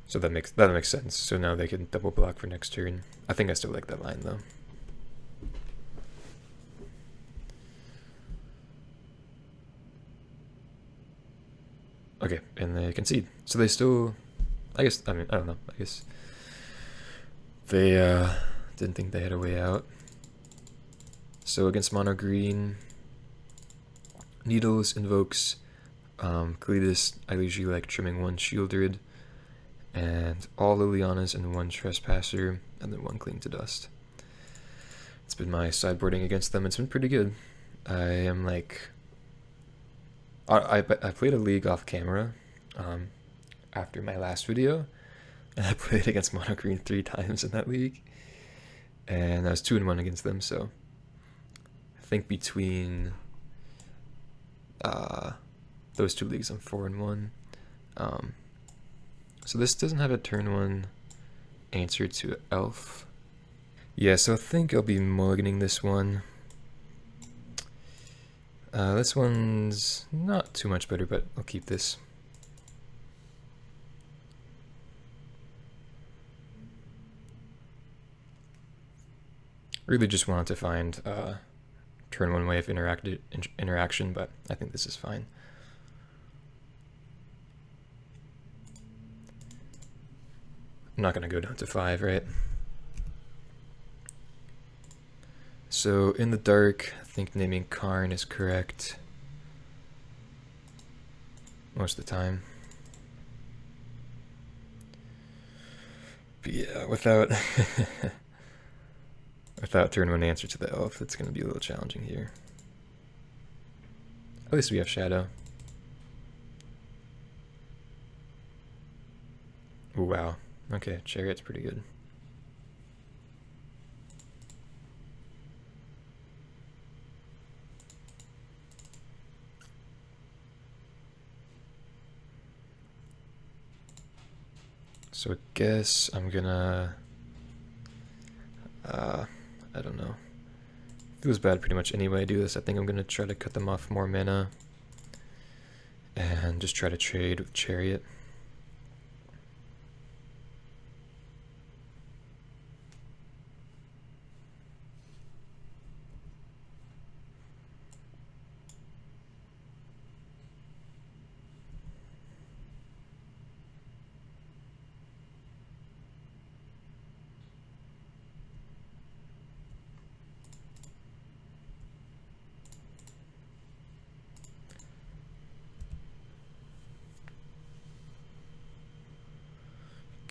So that makes sense. So now they can double block for next turn. I think I still like that line though. Okay, and they concede. So they still, I don't know. I guess they didn't think they had a way out. So against mono green, Needles invokes Kalitas. I usually like trimming 1 Sheoldred, and all Lilianas and 1 Trespasser, and then 1 Cling to Dust. It's been my sideboarding against them. It's been pretty good. I am like, I played a league off camera after my last video, and I played against mono green 3 times in that league, and I was 2-1 against them. So I think between those 2 leagues, I'm 4-1. So this doesn't have a turn 1 answer to Elf. Yeah, so I think I'll be mulliganing this one. This one's not too much better, but I'll keep this. Really just wanted to find turn 1 way of interaction, but I think this is fine. I'm not going to go down to 5, right? So in the dark, I think naming Karn is correct most of the time. But yeah, without turn 1 answer to the elf, it's going to be a little challenging here. At least we have Shadow. Ooh, wow. Okay, Chariot's pretty good. So I guess I'm gonna, I don't know. Feels bad pretty much any way I do this. I think I'm gonna try to cut them off more mana and just try to trade with Chariot.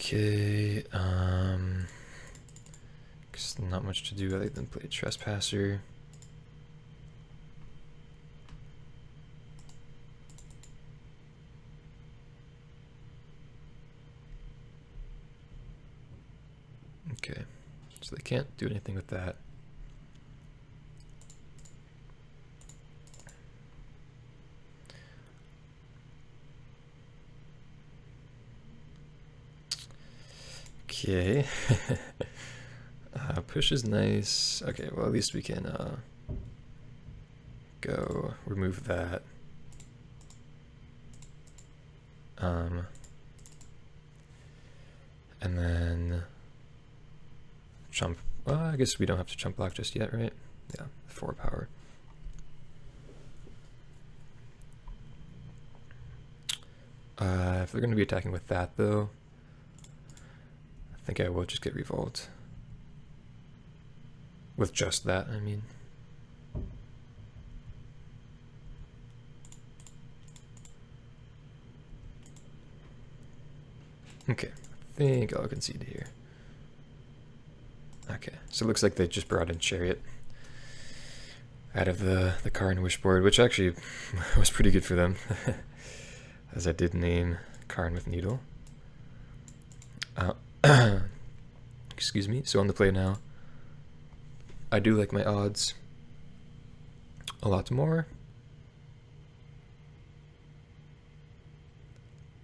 Okay, guess not much to do other than play Trespasser. Okay, so they can't do anything with that. Okay. Push is nice. Okay, well at least we can go remove that. And then jump. Well, I guess we don't have to jump block just yet, right? Yeah, 4 power. If they're going to be attacking with that, though, I think I will just get Revolt. With just that, I mean. Okay, I think I'll concede here. Okay, so it looks like they just brought in Chariot out of the Karn Wishboard, which actually was pretty good for them, as I did name Karn with Needle. Excuse me, so on the play now. I do like my odds a lot more.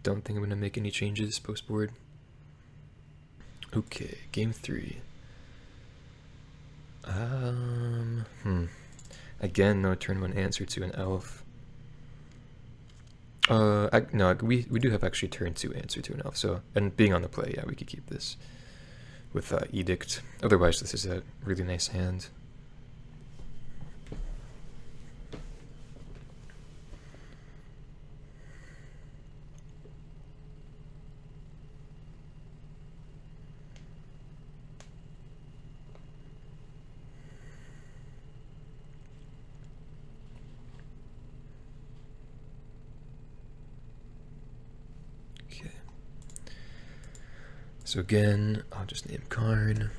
Don't think I'm going to make any changes post-board. Okay, game 3. Again, no turn 1 answer to an elf. No, we do have actually turn 2 answer to an elf, so, and being on the play, yeah, we could keep this with Edict. Otherwise, this is a really nice hand. So again, I'll just name Karn.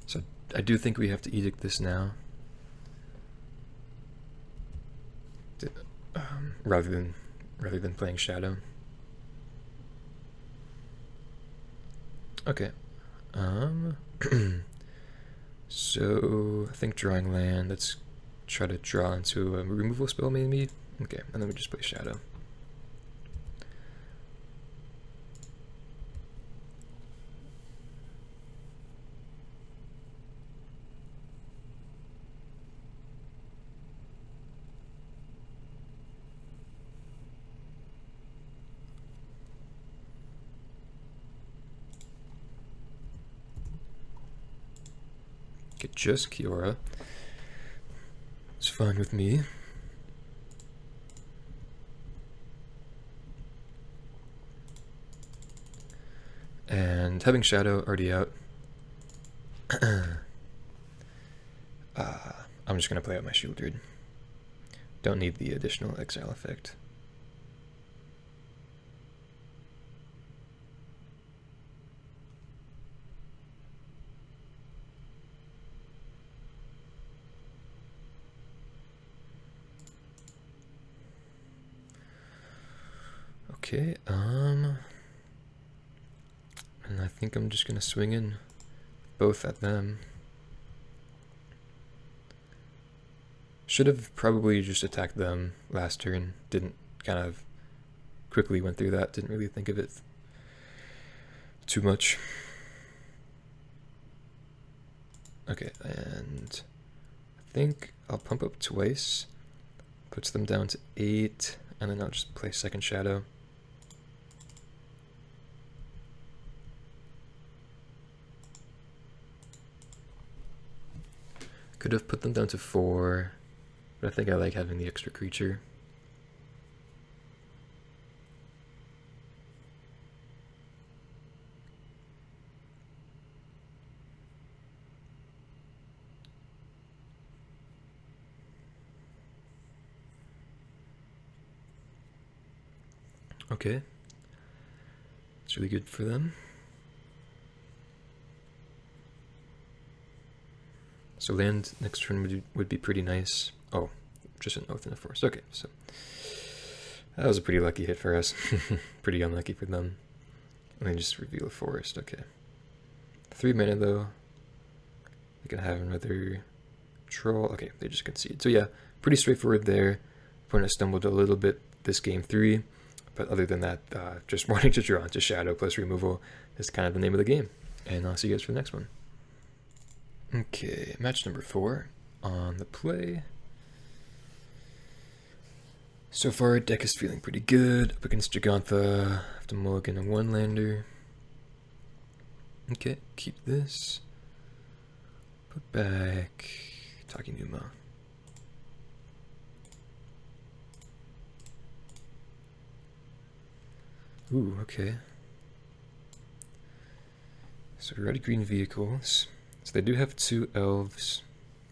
So I do think we have to Edict this now. Rather than playing Shadow. Okay. So I think drawing land. Let's try to draw into a removal spell maybe. Okay, and then we just play Shadow. Get just Kiora. It's fine with me. And having Shadow already out, I'm just going to play out my Sheoldred. Don't need the additional exile effect. Okay, and I think I'm just gonna swing in both at them. Should have probably just attacked them last turn. Didn't, kind of quickly went through that. Didn't really think of it too much. Okay, and I think I'll pump up twice. Puts them down to 8, and then I'll just play second Shadow. Could have put them down to 4 but I think I like having the extra creature. Okay, it's really good for them. So land next turn would be pretty nice. Oh, just an Oath in the Forest. Okay, so that was a pretty lucky hit for us. Pretty unlucky for them. And then just reveal a forest. Okay. 3 mana though. They can have another troll. Okay, they just concede. So yeah, pretty straightforward there. Opponent stumbled a little bit this game 3. But other than that, just wanting to draw into Shadow plus removal is kind of the name of the game. And I'll see you guys for the next one. Okay, match number 4 on the play. So far, deck is feeling pretty good. Up against Jegantha, have to mulligan a 1-lander. Okay, keep this. Put back Takenuma. Ooh, okay. So we already green vehicles. So they do have 2 elves,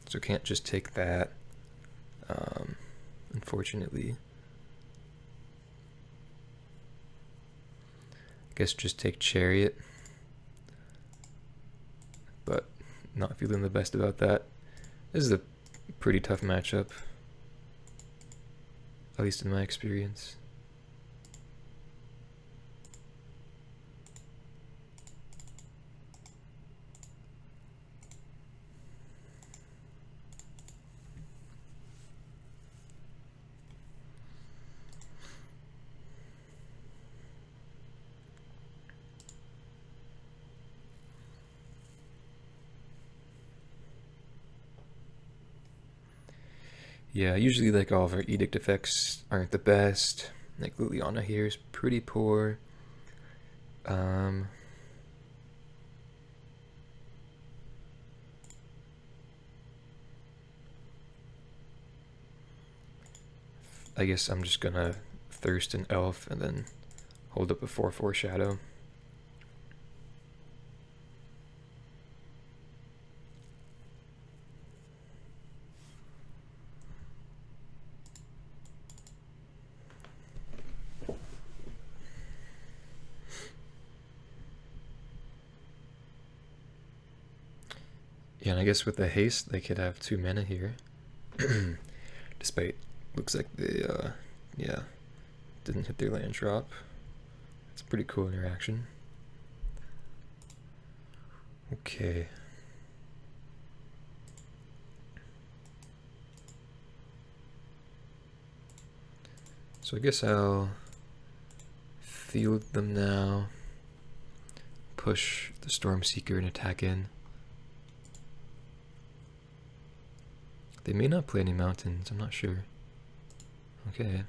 so can't just take that, unfortunately. I guess just take Chariot, but not feeling the best about that. This is a pretty tough matchup, at least in my experience. Yeah, usually like all of our Edict effects aren't the best. Like Liliana here is pretty poor. I guess I'm just gonna thirst an elf and then hold up a 4/4 shadow. Yeah, and I guess with the haste, they could have 2 mana here. Despite, looks like they, yeah, didn't hit their land drop. It's a pretty cool interaction. Okay. So I guess I'll field them now. Push the Stormseeker and attack in. They may not play any mountains, I'm not sure. Okay.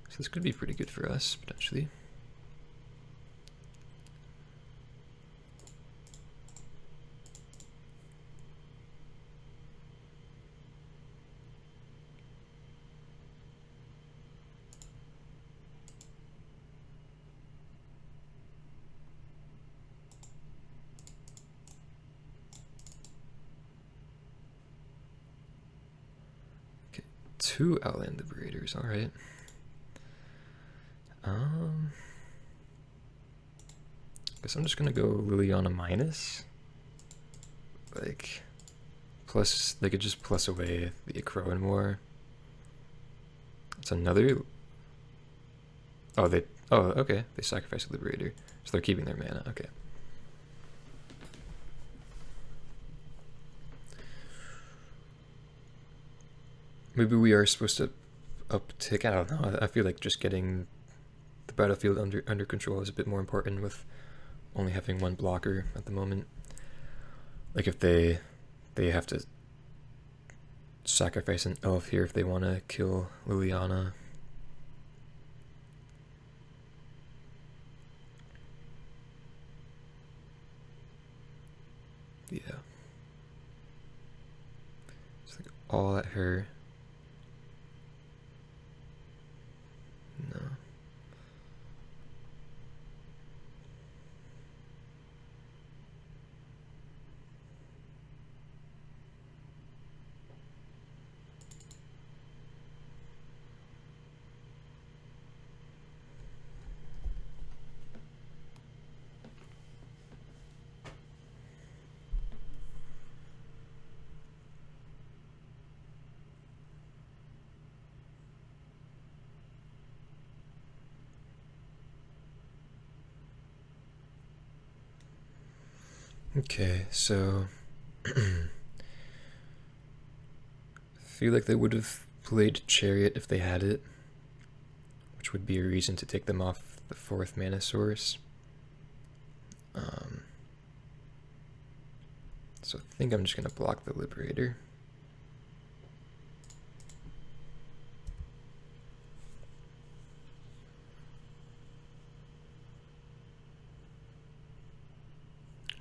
So this could be pretty good for us, potentially. Okay, 2 Outland Liberators, alright. Guess I'm just gonna go Liliana minus. Like, plus, they could just plus away the Crow and more. It's another. Oh, okay. They sacrificed a Liberator. So they're keeping their mana, okay. Maybe we are supposed to uptick, I don't know. I feel like just getting the battlefield under control is a bit more important with only having 1 blocker at the moment. Like if they have to sacrifice an elf here if they want to kill Liliana. Yeah. It's like all at her. No. Okay, so I feel like they would have played Chariot if they had it, which would be a reason to take them off the 4th mana source. So I think I'm just going to block the Liberator.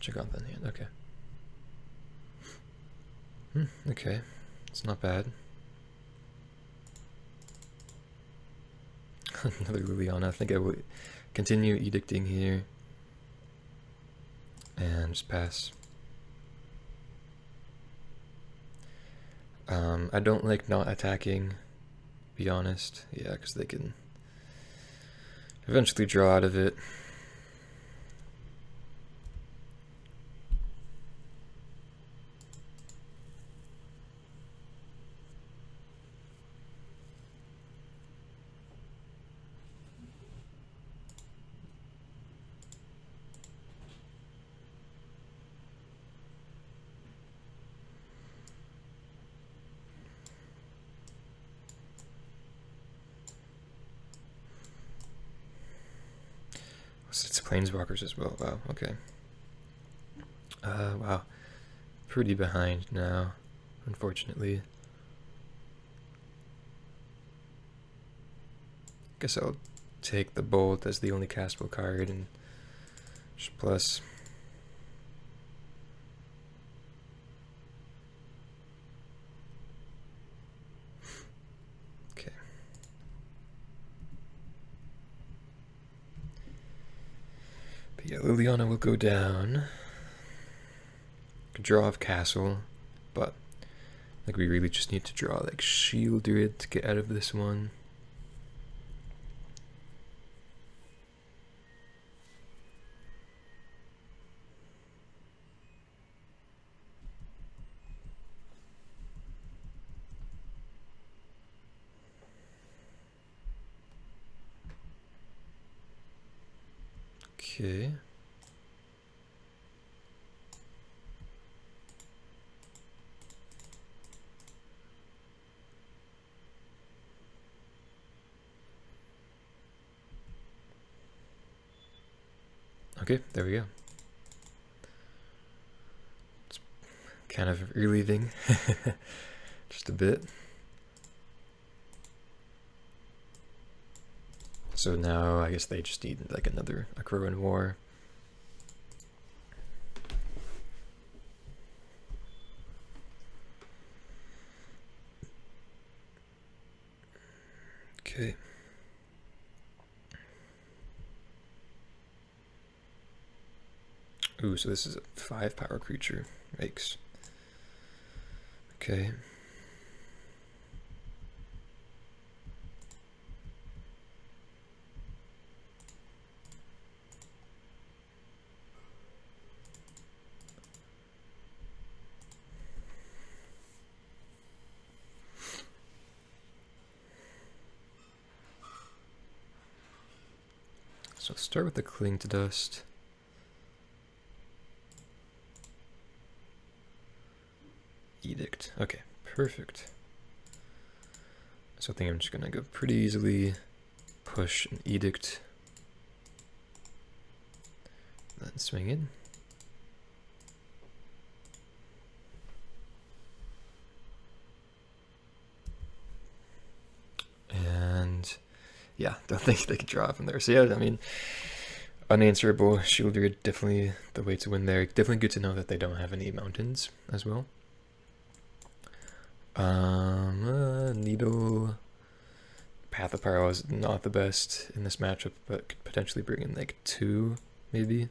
Check out that hand, okay. Okay, it's not bad. Another Liliana. I think I will continue edicting here and just pass. I don't like not attacking, be honest. Yeah, because they can eventually draw out of it. It's Planeswalkers as well. Wow, okay. Wow. Pretty behind now, unfortunately. Guess I'll take the Bolt as the only castable card and just plus. Okay. But yeah, Liliana will go down. Could draw off Castle, but like we really just need to draw like Sheoldred to get out of this one. Okay. Okay, there we go. It's kind of relieving, just a bit. So now I guess they just need like another Akroan War. Okay. Ooh, so this is a 5 power creature. Yikes. Okay. So let's start with the Cling to Dust. Edict. Okay, perfect. So I think I'm just gonna go pretty easily push an Edict, then swing in. And yeah, don't think they could draw from there. So yeah, I mean, unanswerable. Sheoldred, definitely the way to win there. Definitely good to know that they don't have any mountains as well. Needle. Path of Peril is not the best in this matchup, but could potentially bring in like 2, maybe.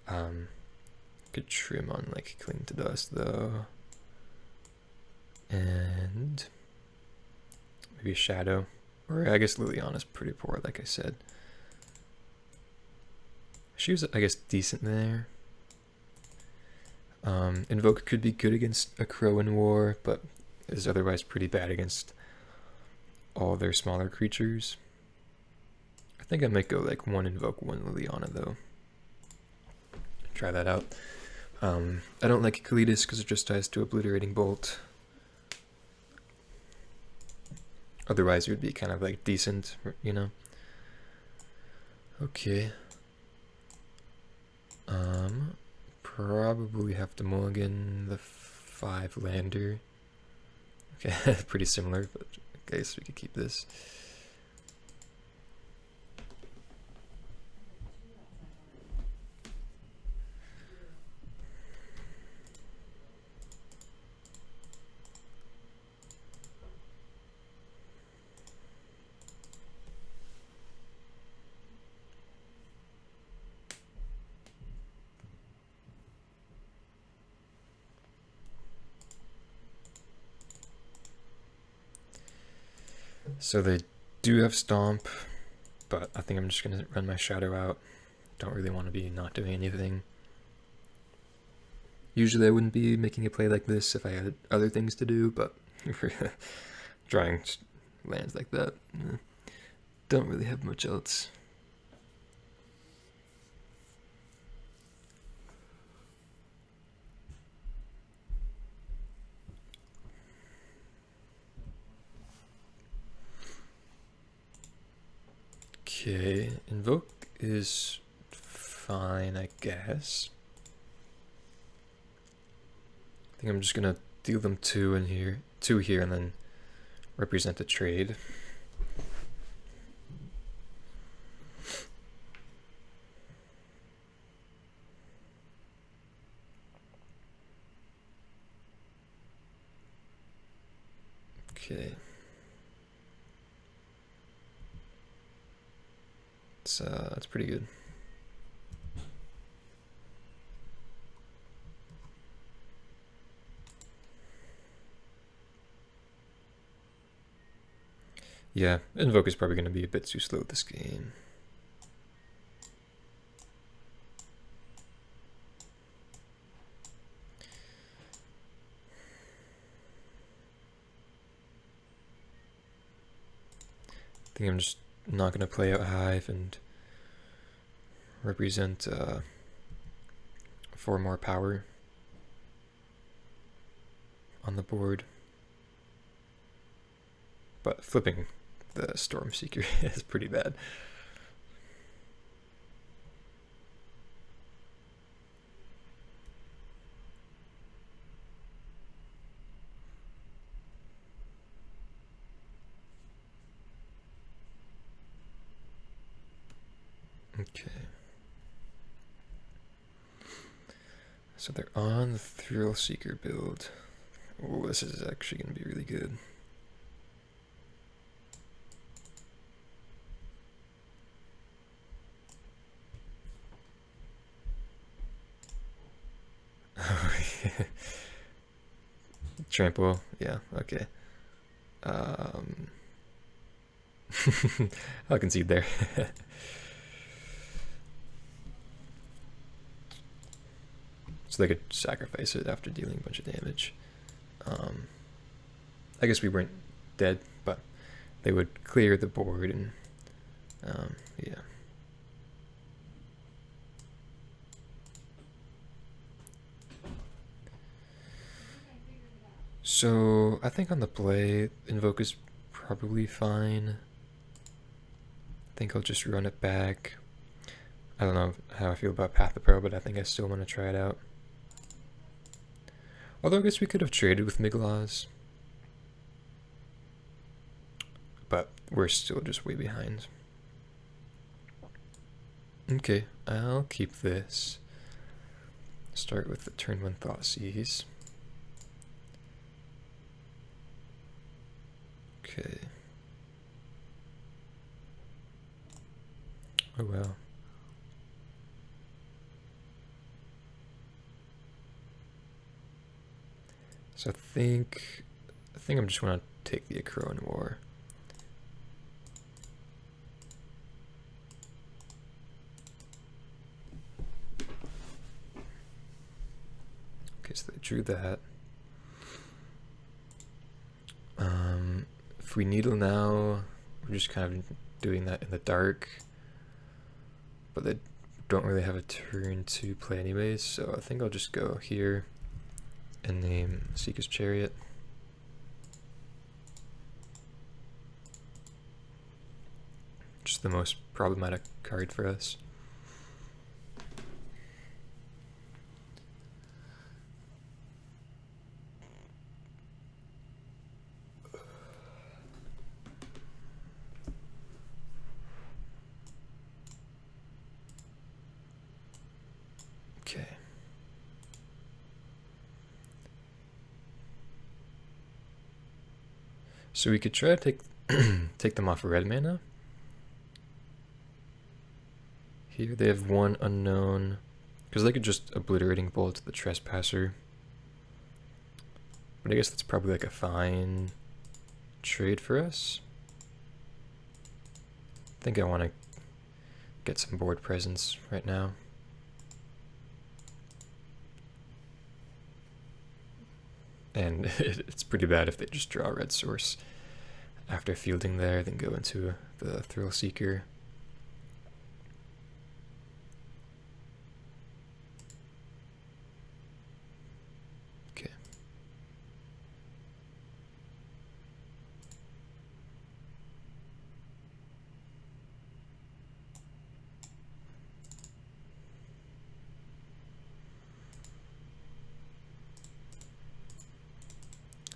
Could trim on like Cling to Dust though. And maybe a Shadow. Or I guess Liliana's pretty poor, like I said. She was, I guess, decent there. Invoke could be good against a Crow in War, but is otherwise pretty bad against all their smaller creatures. I think I might go like 1 Invoke, 1 Liliana though. Try that out. I don't like Kalitas because it just ties to Obliterating Bolt. Otherwise it would be kind of like decent, you know? Okay. Probably have to mulligan the 5 lander. Okay, pretty similar, but I guess we could keep this. So they do have Stomp, but I think I'm just going to run my Shadow out. Don't really want to be not doing anything. Usually I wouldn't be making a play like this if I had other things to do, but drawing lands like that, don't really have much else. Okay, Invoke is fine, I guess. I think I'm just gonna deal them 2 in here, 2 here, and then represent a trade. Okay. That's pretty good. Yeah, Invoke is probably going to be a bit too slow this game. I think I'm just not going to play out Hive and represent 4 more power on the board. But flipping the Stormseeker is pretty bad. Okay. So they're on the Thrill Seeker build. Oh, this is actually going to be really good. Trample, yeah, okay. I'll concede there. So they could sacrifice it after dealing a bunch of damage. I guess we weren't dead, but they would clear the board and yeah. So I think on the play, Invoke is probably fine. I think I'll just run it back. I don't know how I feel about Path of Peril, but I think I still want to try it out. Although I guess we could have traded with Miglaws. But we're still just way behind. Okay, I'll keep this. Start with the turn 1 Thoughtseize. Oh well. So I think I'm just want to take the Akroan War. Okay, so they drew that. If we Needle now, we're just kind of doing that in the dark. But they don't really have a turn to play anyways, so I think I'll just go here and name Seeker's Chariot. Just the most problematic card for us. Okay. So we could try to take take them off of red mana. Here they have one unknown, because they could just Obliterating Bolt the Trespasser. But I guess that's probably like a fine trade for us. I think I want to get some board presence right now. And it's pretty bad if they just draw a red source after fielding there, then go into the Thrill Seeker. Okay.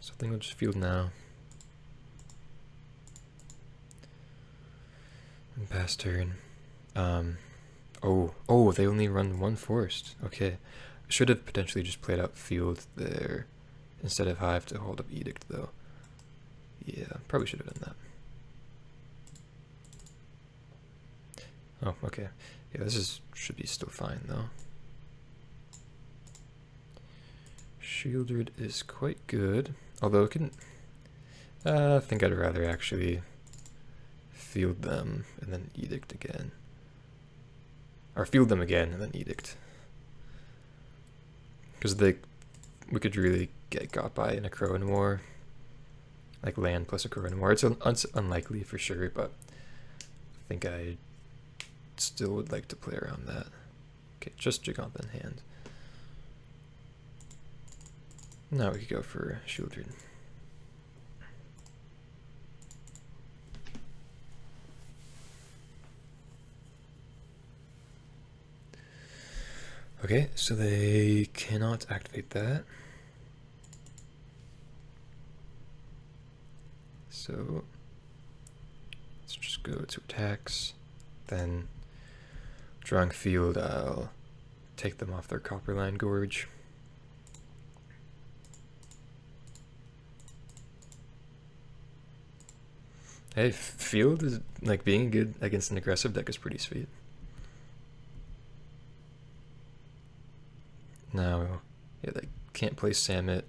So I think I'll just field now. And pass turn. Oh, they only run one forest. Okay. I should have potentially just played out field there instead of Hive to hold up Edict though. Yeah, probably should have done that. Oh, okay. Yeah, should be still fine though. Sheoldred is quite good, although it can. I think I'd rather actually field them and then Edict again, or field them again and then Edict, because we could really get got by in a Akroan War, like land plus a Akroan War. It's unlikely for sure, but I think I still would like to play around that. Okay, just Gigant in hand. Now we could go for Sheoldred. Okay, so they cannot activate that. So let's just go to attacks. Then drawing field, I'll take them off their Copperline Gorge. Hey, field is like being good against an aggressive deck is pretty sweet. Now, yeah, they can't play Samit.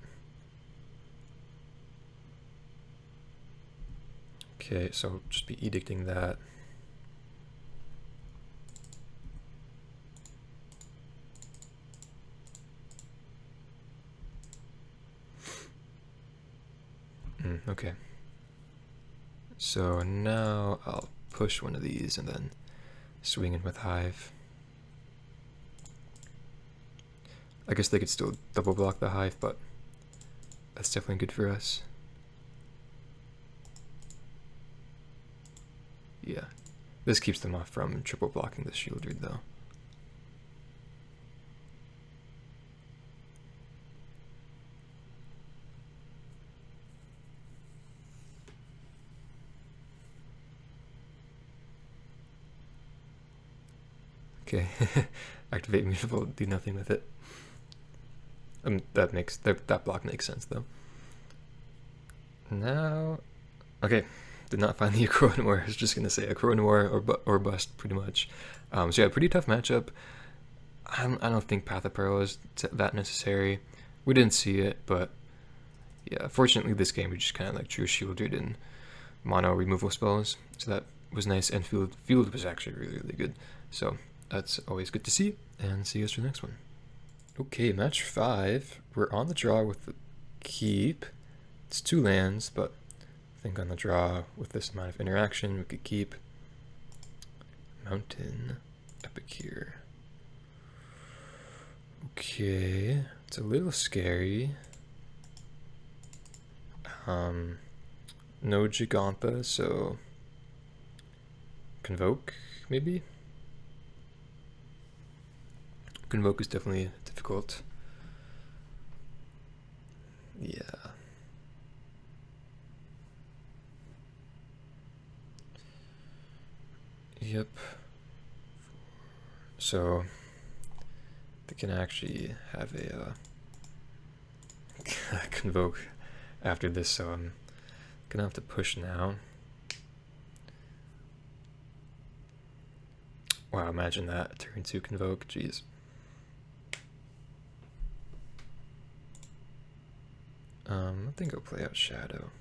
Okay, so I'll just be edicting that. Okay. So now I'll push one of these and then swing in with Hive. I guess they could still double block the Hive, but that's definitely good for us. Yeah, this keeps them off from triple blocking the Sheoldred though. Okay, activate Mutable, do nothing with it. That block makes sense though. Now, okay, did not find the Acro Noir. I was just going to say Acro Noir or bust, pretty much. So yeah, pretty tough matchup. I don't think Path of Peril is that necessary. We didn't see it, but yeah, fortunately this game we just kind of like drew Sheoldred and mono removal spells, so that was nice. And field was actually really good, so that's always good to see. And see you guys for the next one. Okay, match 5. We're on the draw with the keep. It's 2 lands, but I think on the draw with this amount of interaction we could keep Mountain Epic here. Okay, it's a little scary. No Gigantha, so Convoke, maybe? Convoke is definitely difficult. Yeah. Yep. So they can actually have a Convoke after this, so I'm gonna have to push now. Wow, imagine that, turn 2 Convoke, jeez. I think I'll play out Shadow.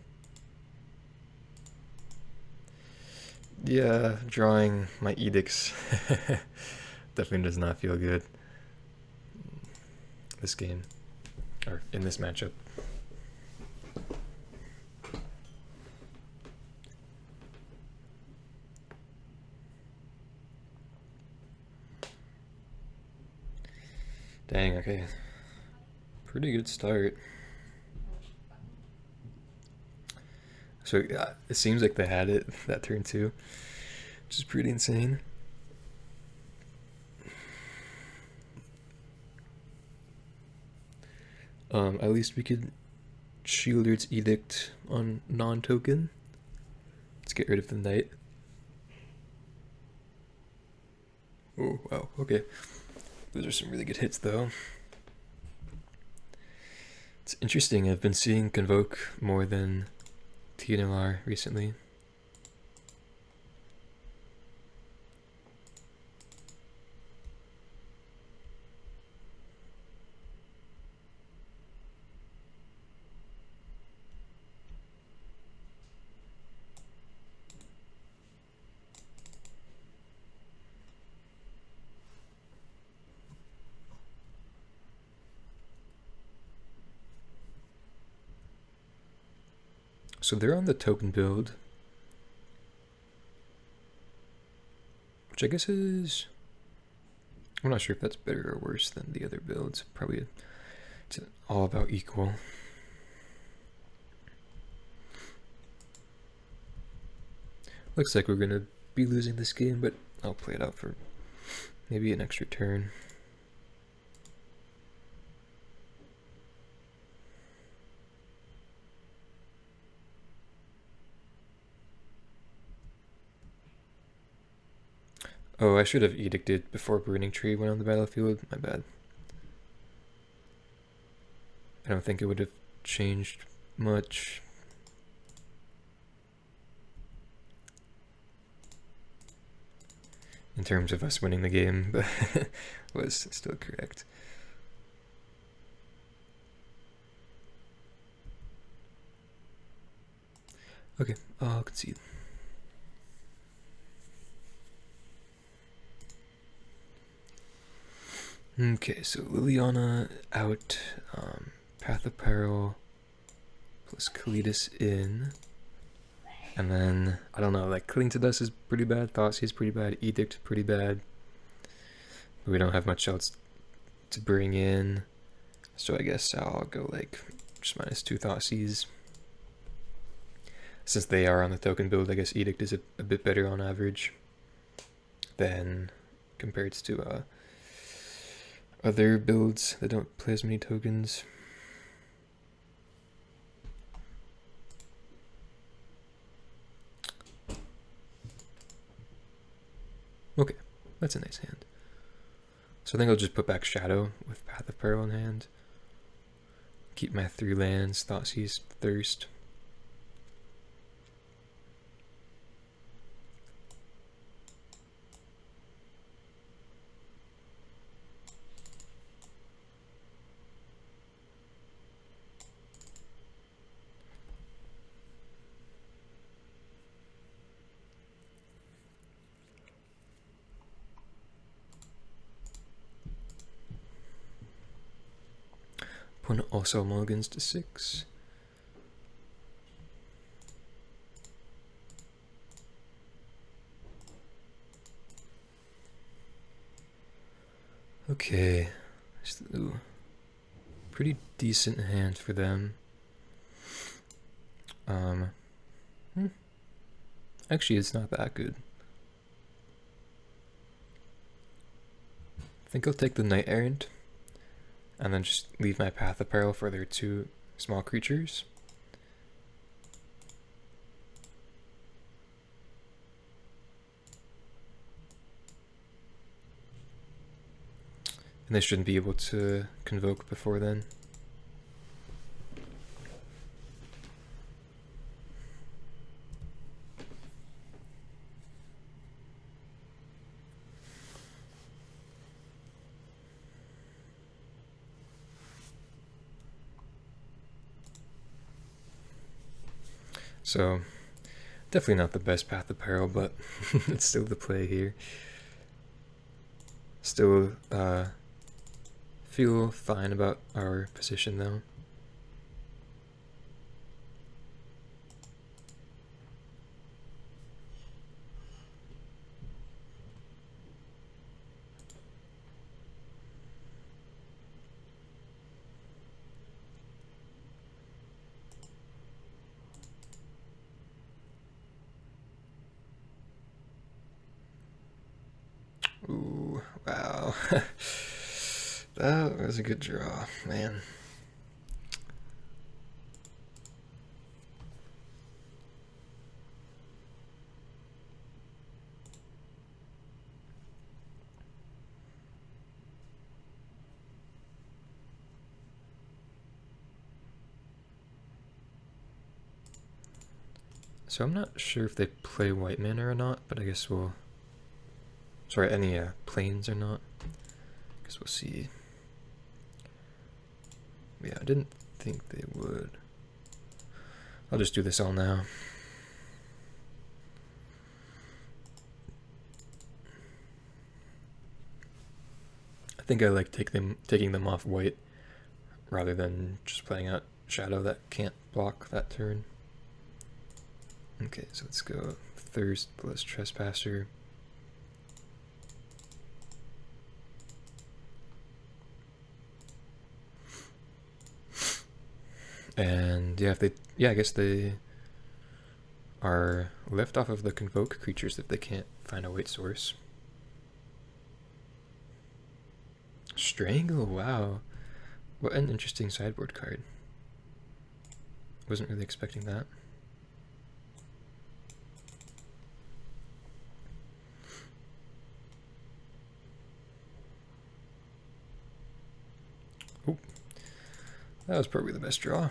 Yeah, drawing my edicts definitely does not feel good this game, or in this matchup. Dang, okay. Pretty good start. So it seems like they had it that turn 2, which is pretty insane. At least we could Sheoldred's Edict on non-token. Let's get rid of the Knight. Oh, wow, okay. Those are some really good hits, though. It's interesting, I've been seeing Convoke more than TNLR recently. So they're on the token build, which I guess is, I'm not sure if that's better or worse than the other builds. Probably it's all about equal. Looks like we're gonna be losing this game, but I'll play it out for maybe an extra turn. Oh, I should have edicted before Burning Tree went on the battlefield. My bad. I don't think it would have changed much. In terms of us winning the game, but was still correct. Okay, I'll concede. Okay, so Liliana out, Path of Peril plus Kalitas in, and then, I don't know, like, Cling to Dust is pretty bad, Thoughtseize is pretty bad, Edict pretty bad, but we don't have much else to bring in, so I guess I'll go, like, just -2 Thoughtseize. Since they are on the token build, I guess Edict is a bit better on average than compared to, other builds that don't play as many tokens. Okay, that's a nice hand. So I think I'll just put back Shadow with Path of Peril in hand. Keep my 3 lands, Thoughtseize, Thirst. Opponent also mulligans to 6. Okay, so pretty decent hand for them. Actually, it's not that good. I think I'll take the Knight Errant, and then just leave my Path of Peril for their 2 small creatures. And they shouldn't be able to Convoke before then. So, definitely not the best Path of Peril, but it's still the play here. Still feel fine about our position though. Ooh, wow. That was a good draw, man. So I'm not sure if they play white mana or not, but I guess we'll... Sorry, any planes or not. I guess we'll see. Yeah, I didn't think they would. I'll just do this all now. I think I like taking them off white rather than just playing out Shadow that can't block that turn. Okay, so let's go Thirst plus Trespasser. And yeah, I guess they are left off of the Convoke creatures if they can't find a white source. Strangle, wow. What an interesting sideboard card. Wasn't really expecting that. Oh, that was probably the best draw.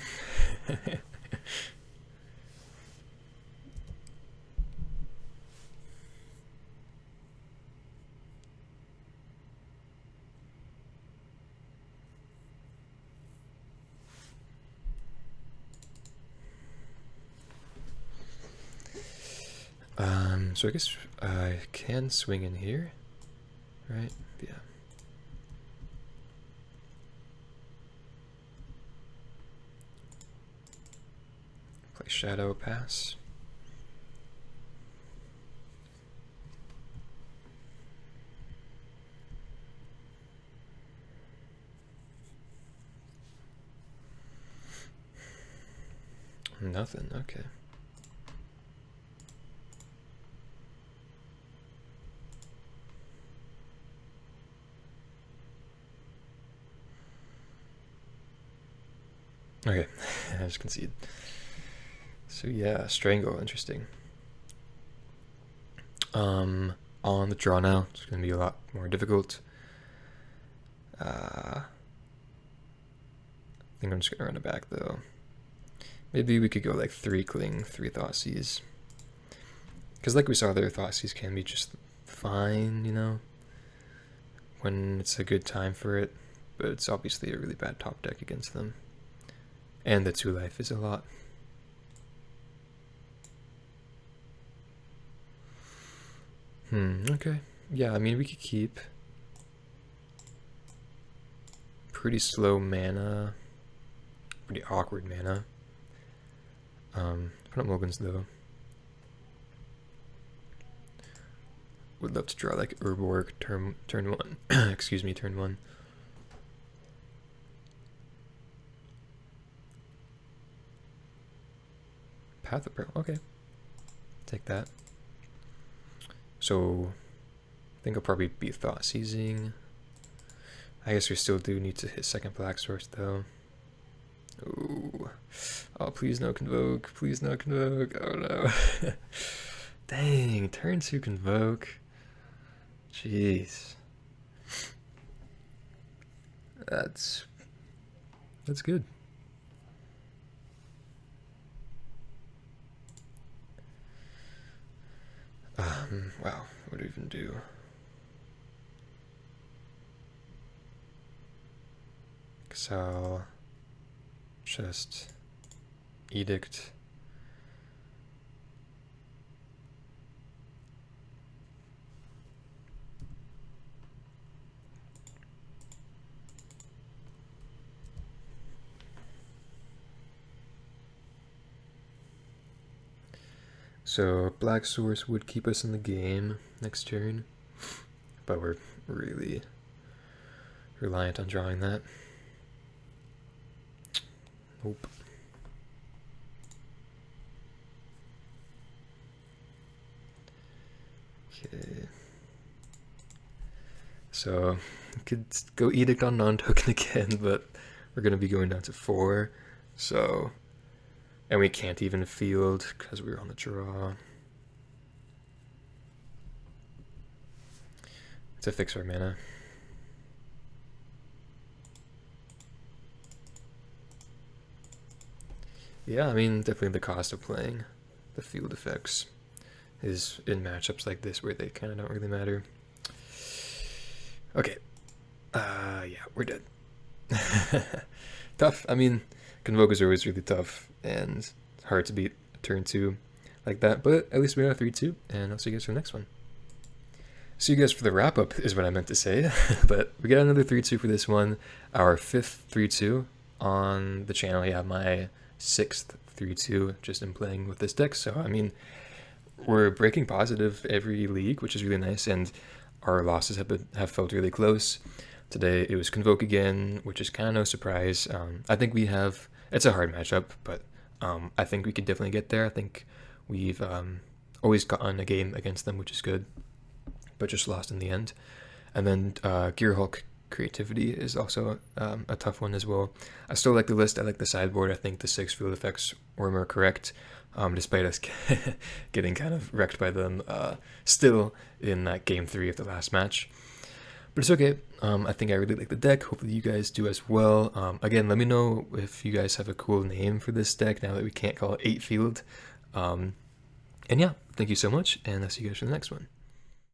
So I guess I can swing in here, right? Yeah. Play Shadow, pass. Nothing, okay. Okay, I just concede. So yeah, Strangle, interesting. On the draw now, it's going to be a lot more difficult. I think I'm just going to run it back though. Maybe we could go like 3 Cling, 3 Thoughtseize. Because like we saw there, Thoughtseize can be just fine, you know, when it's a good time for it. But it's obviously a really bad top deck against them. And the 2 life is a lot. Okay. Yeah, I mean, we could keep pretty slow mana pretty awkward mana. Put up Mulligan's though. Would love to draw like Urborg turn 1. Excuse me, turn 1. Path of Peril, okay. Take that. So I think I'll probably be Thoughtseizing. I guess we still do need to hit second Black Source though. Ooh. Oh, please no Convoke. Please no Convoke. Oh no. Dang, turn 2 Convoke. Jeez. That's good. Wow, what do we even do? Exile, just Edict. So Black Source would keep us in the game next turn, but we're really reliant on drawing that. Nope. Okay. So we could go Edict on non-token again, but we're gonna be going down to 4. So, and we can't even field because we were on the draw. To fix our mana. Yeah, I mean, definitely the cost of playing the field effects is in matchups like this where they kind of don't really matter. Okay. Yeah, we're dead. Tough. I mean, Convoke is always really tough and hard to beat turn 2 like that, but at least we are 3-2, and I'll see you guys for the next one. See you guys for the wrap-up is what I meant to say, but we got another 3-2 for this one, our 5th 3-2 on the channel. Yeah, my 6th 3-2 just in playing with this deck, so I mean, we're breaking positive every league, which is really nice, and our losses have felt really close. Today it was Convoke again, which is kind of no surprise. I think we have, it's a hard matchup, but I think we could definitely get there. I think we've always gotten a game against them, which is good, but just lost in the end. And then Gearhulk Creativity is also a tough one as well. I still like the list. I like the sideboard. I think the 6 field effects were more correct, despite us getting kind of wrecked by them still in that game 3 of the last match. But it's okay. I think I really like the deck. Hopefully you guys do as well. Again, let me know if you guys have a cool name for this deck now that we can't call it 8 field. And yeah, thank you so much, and I'll see you guys for the next one.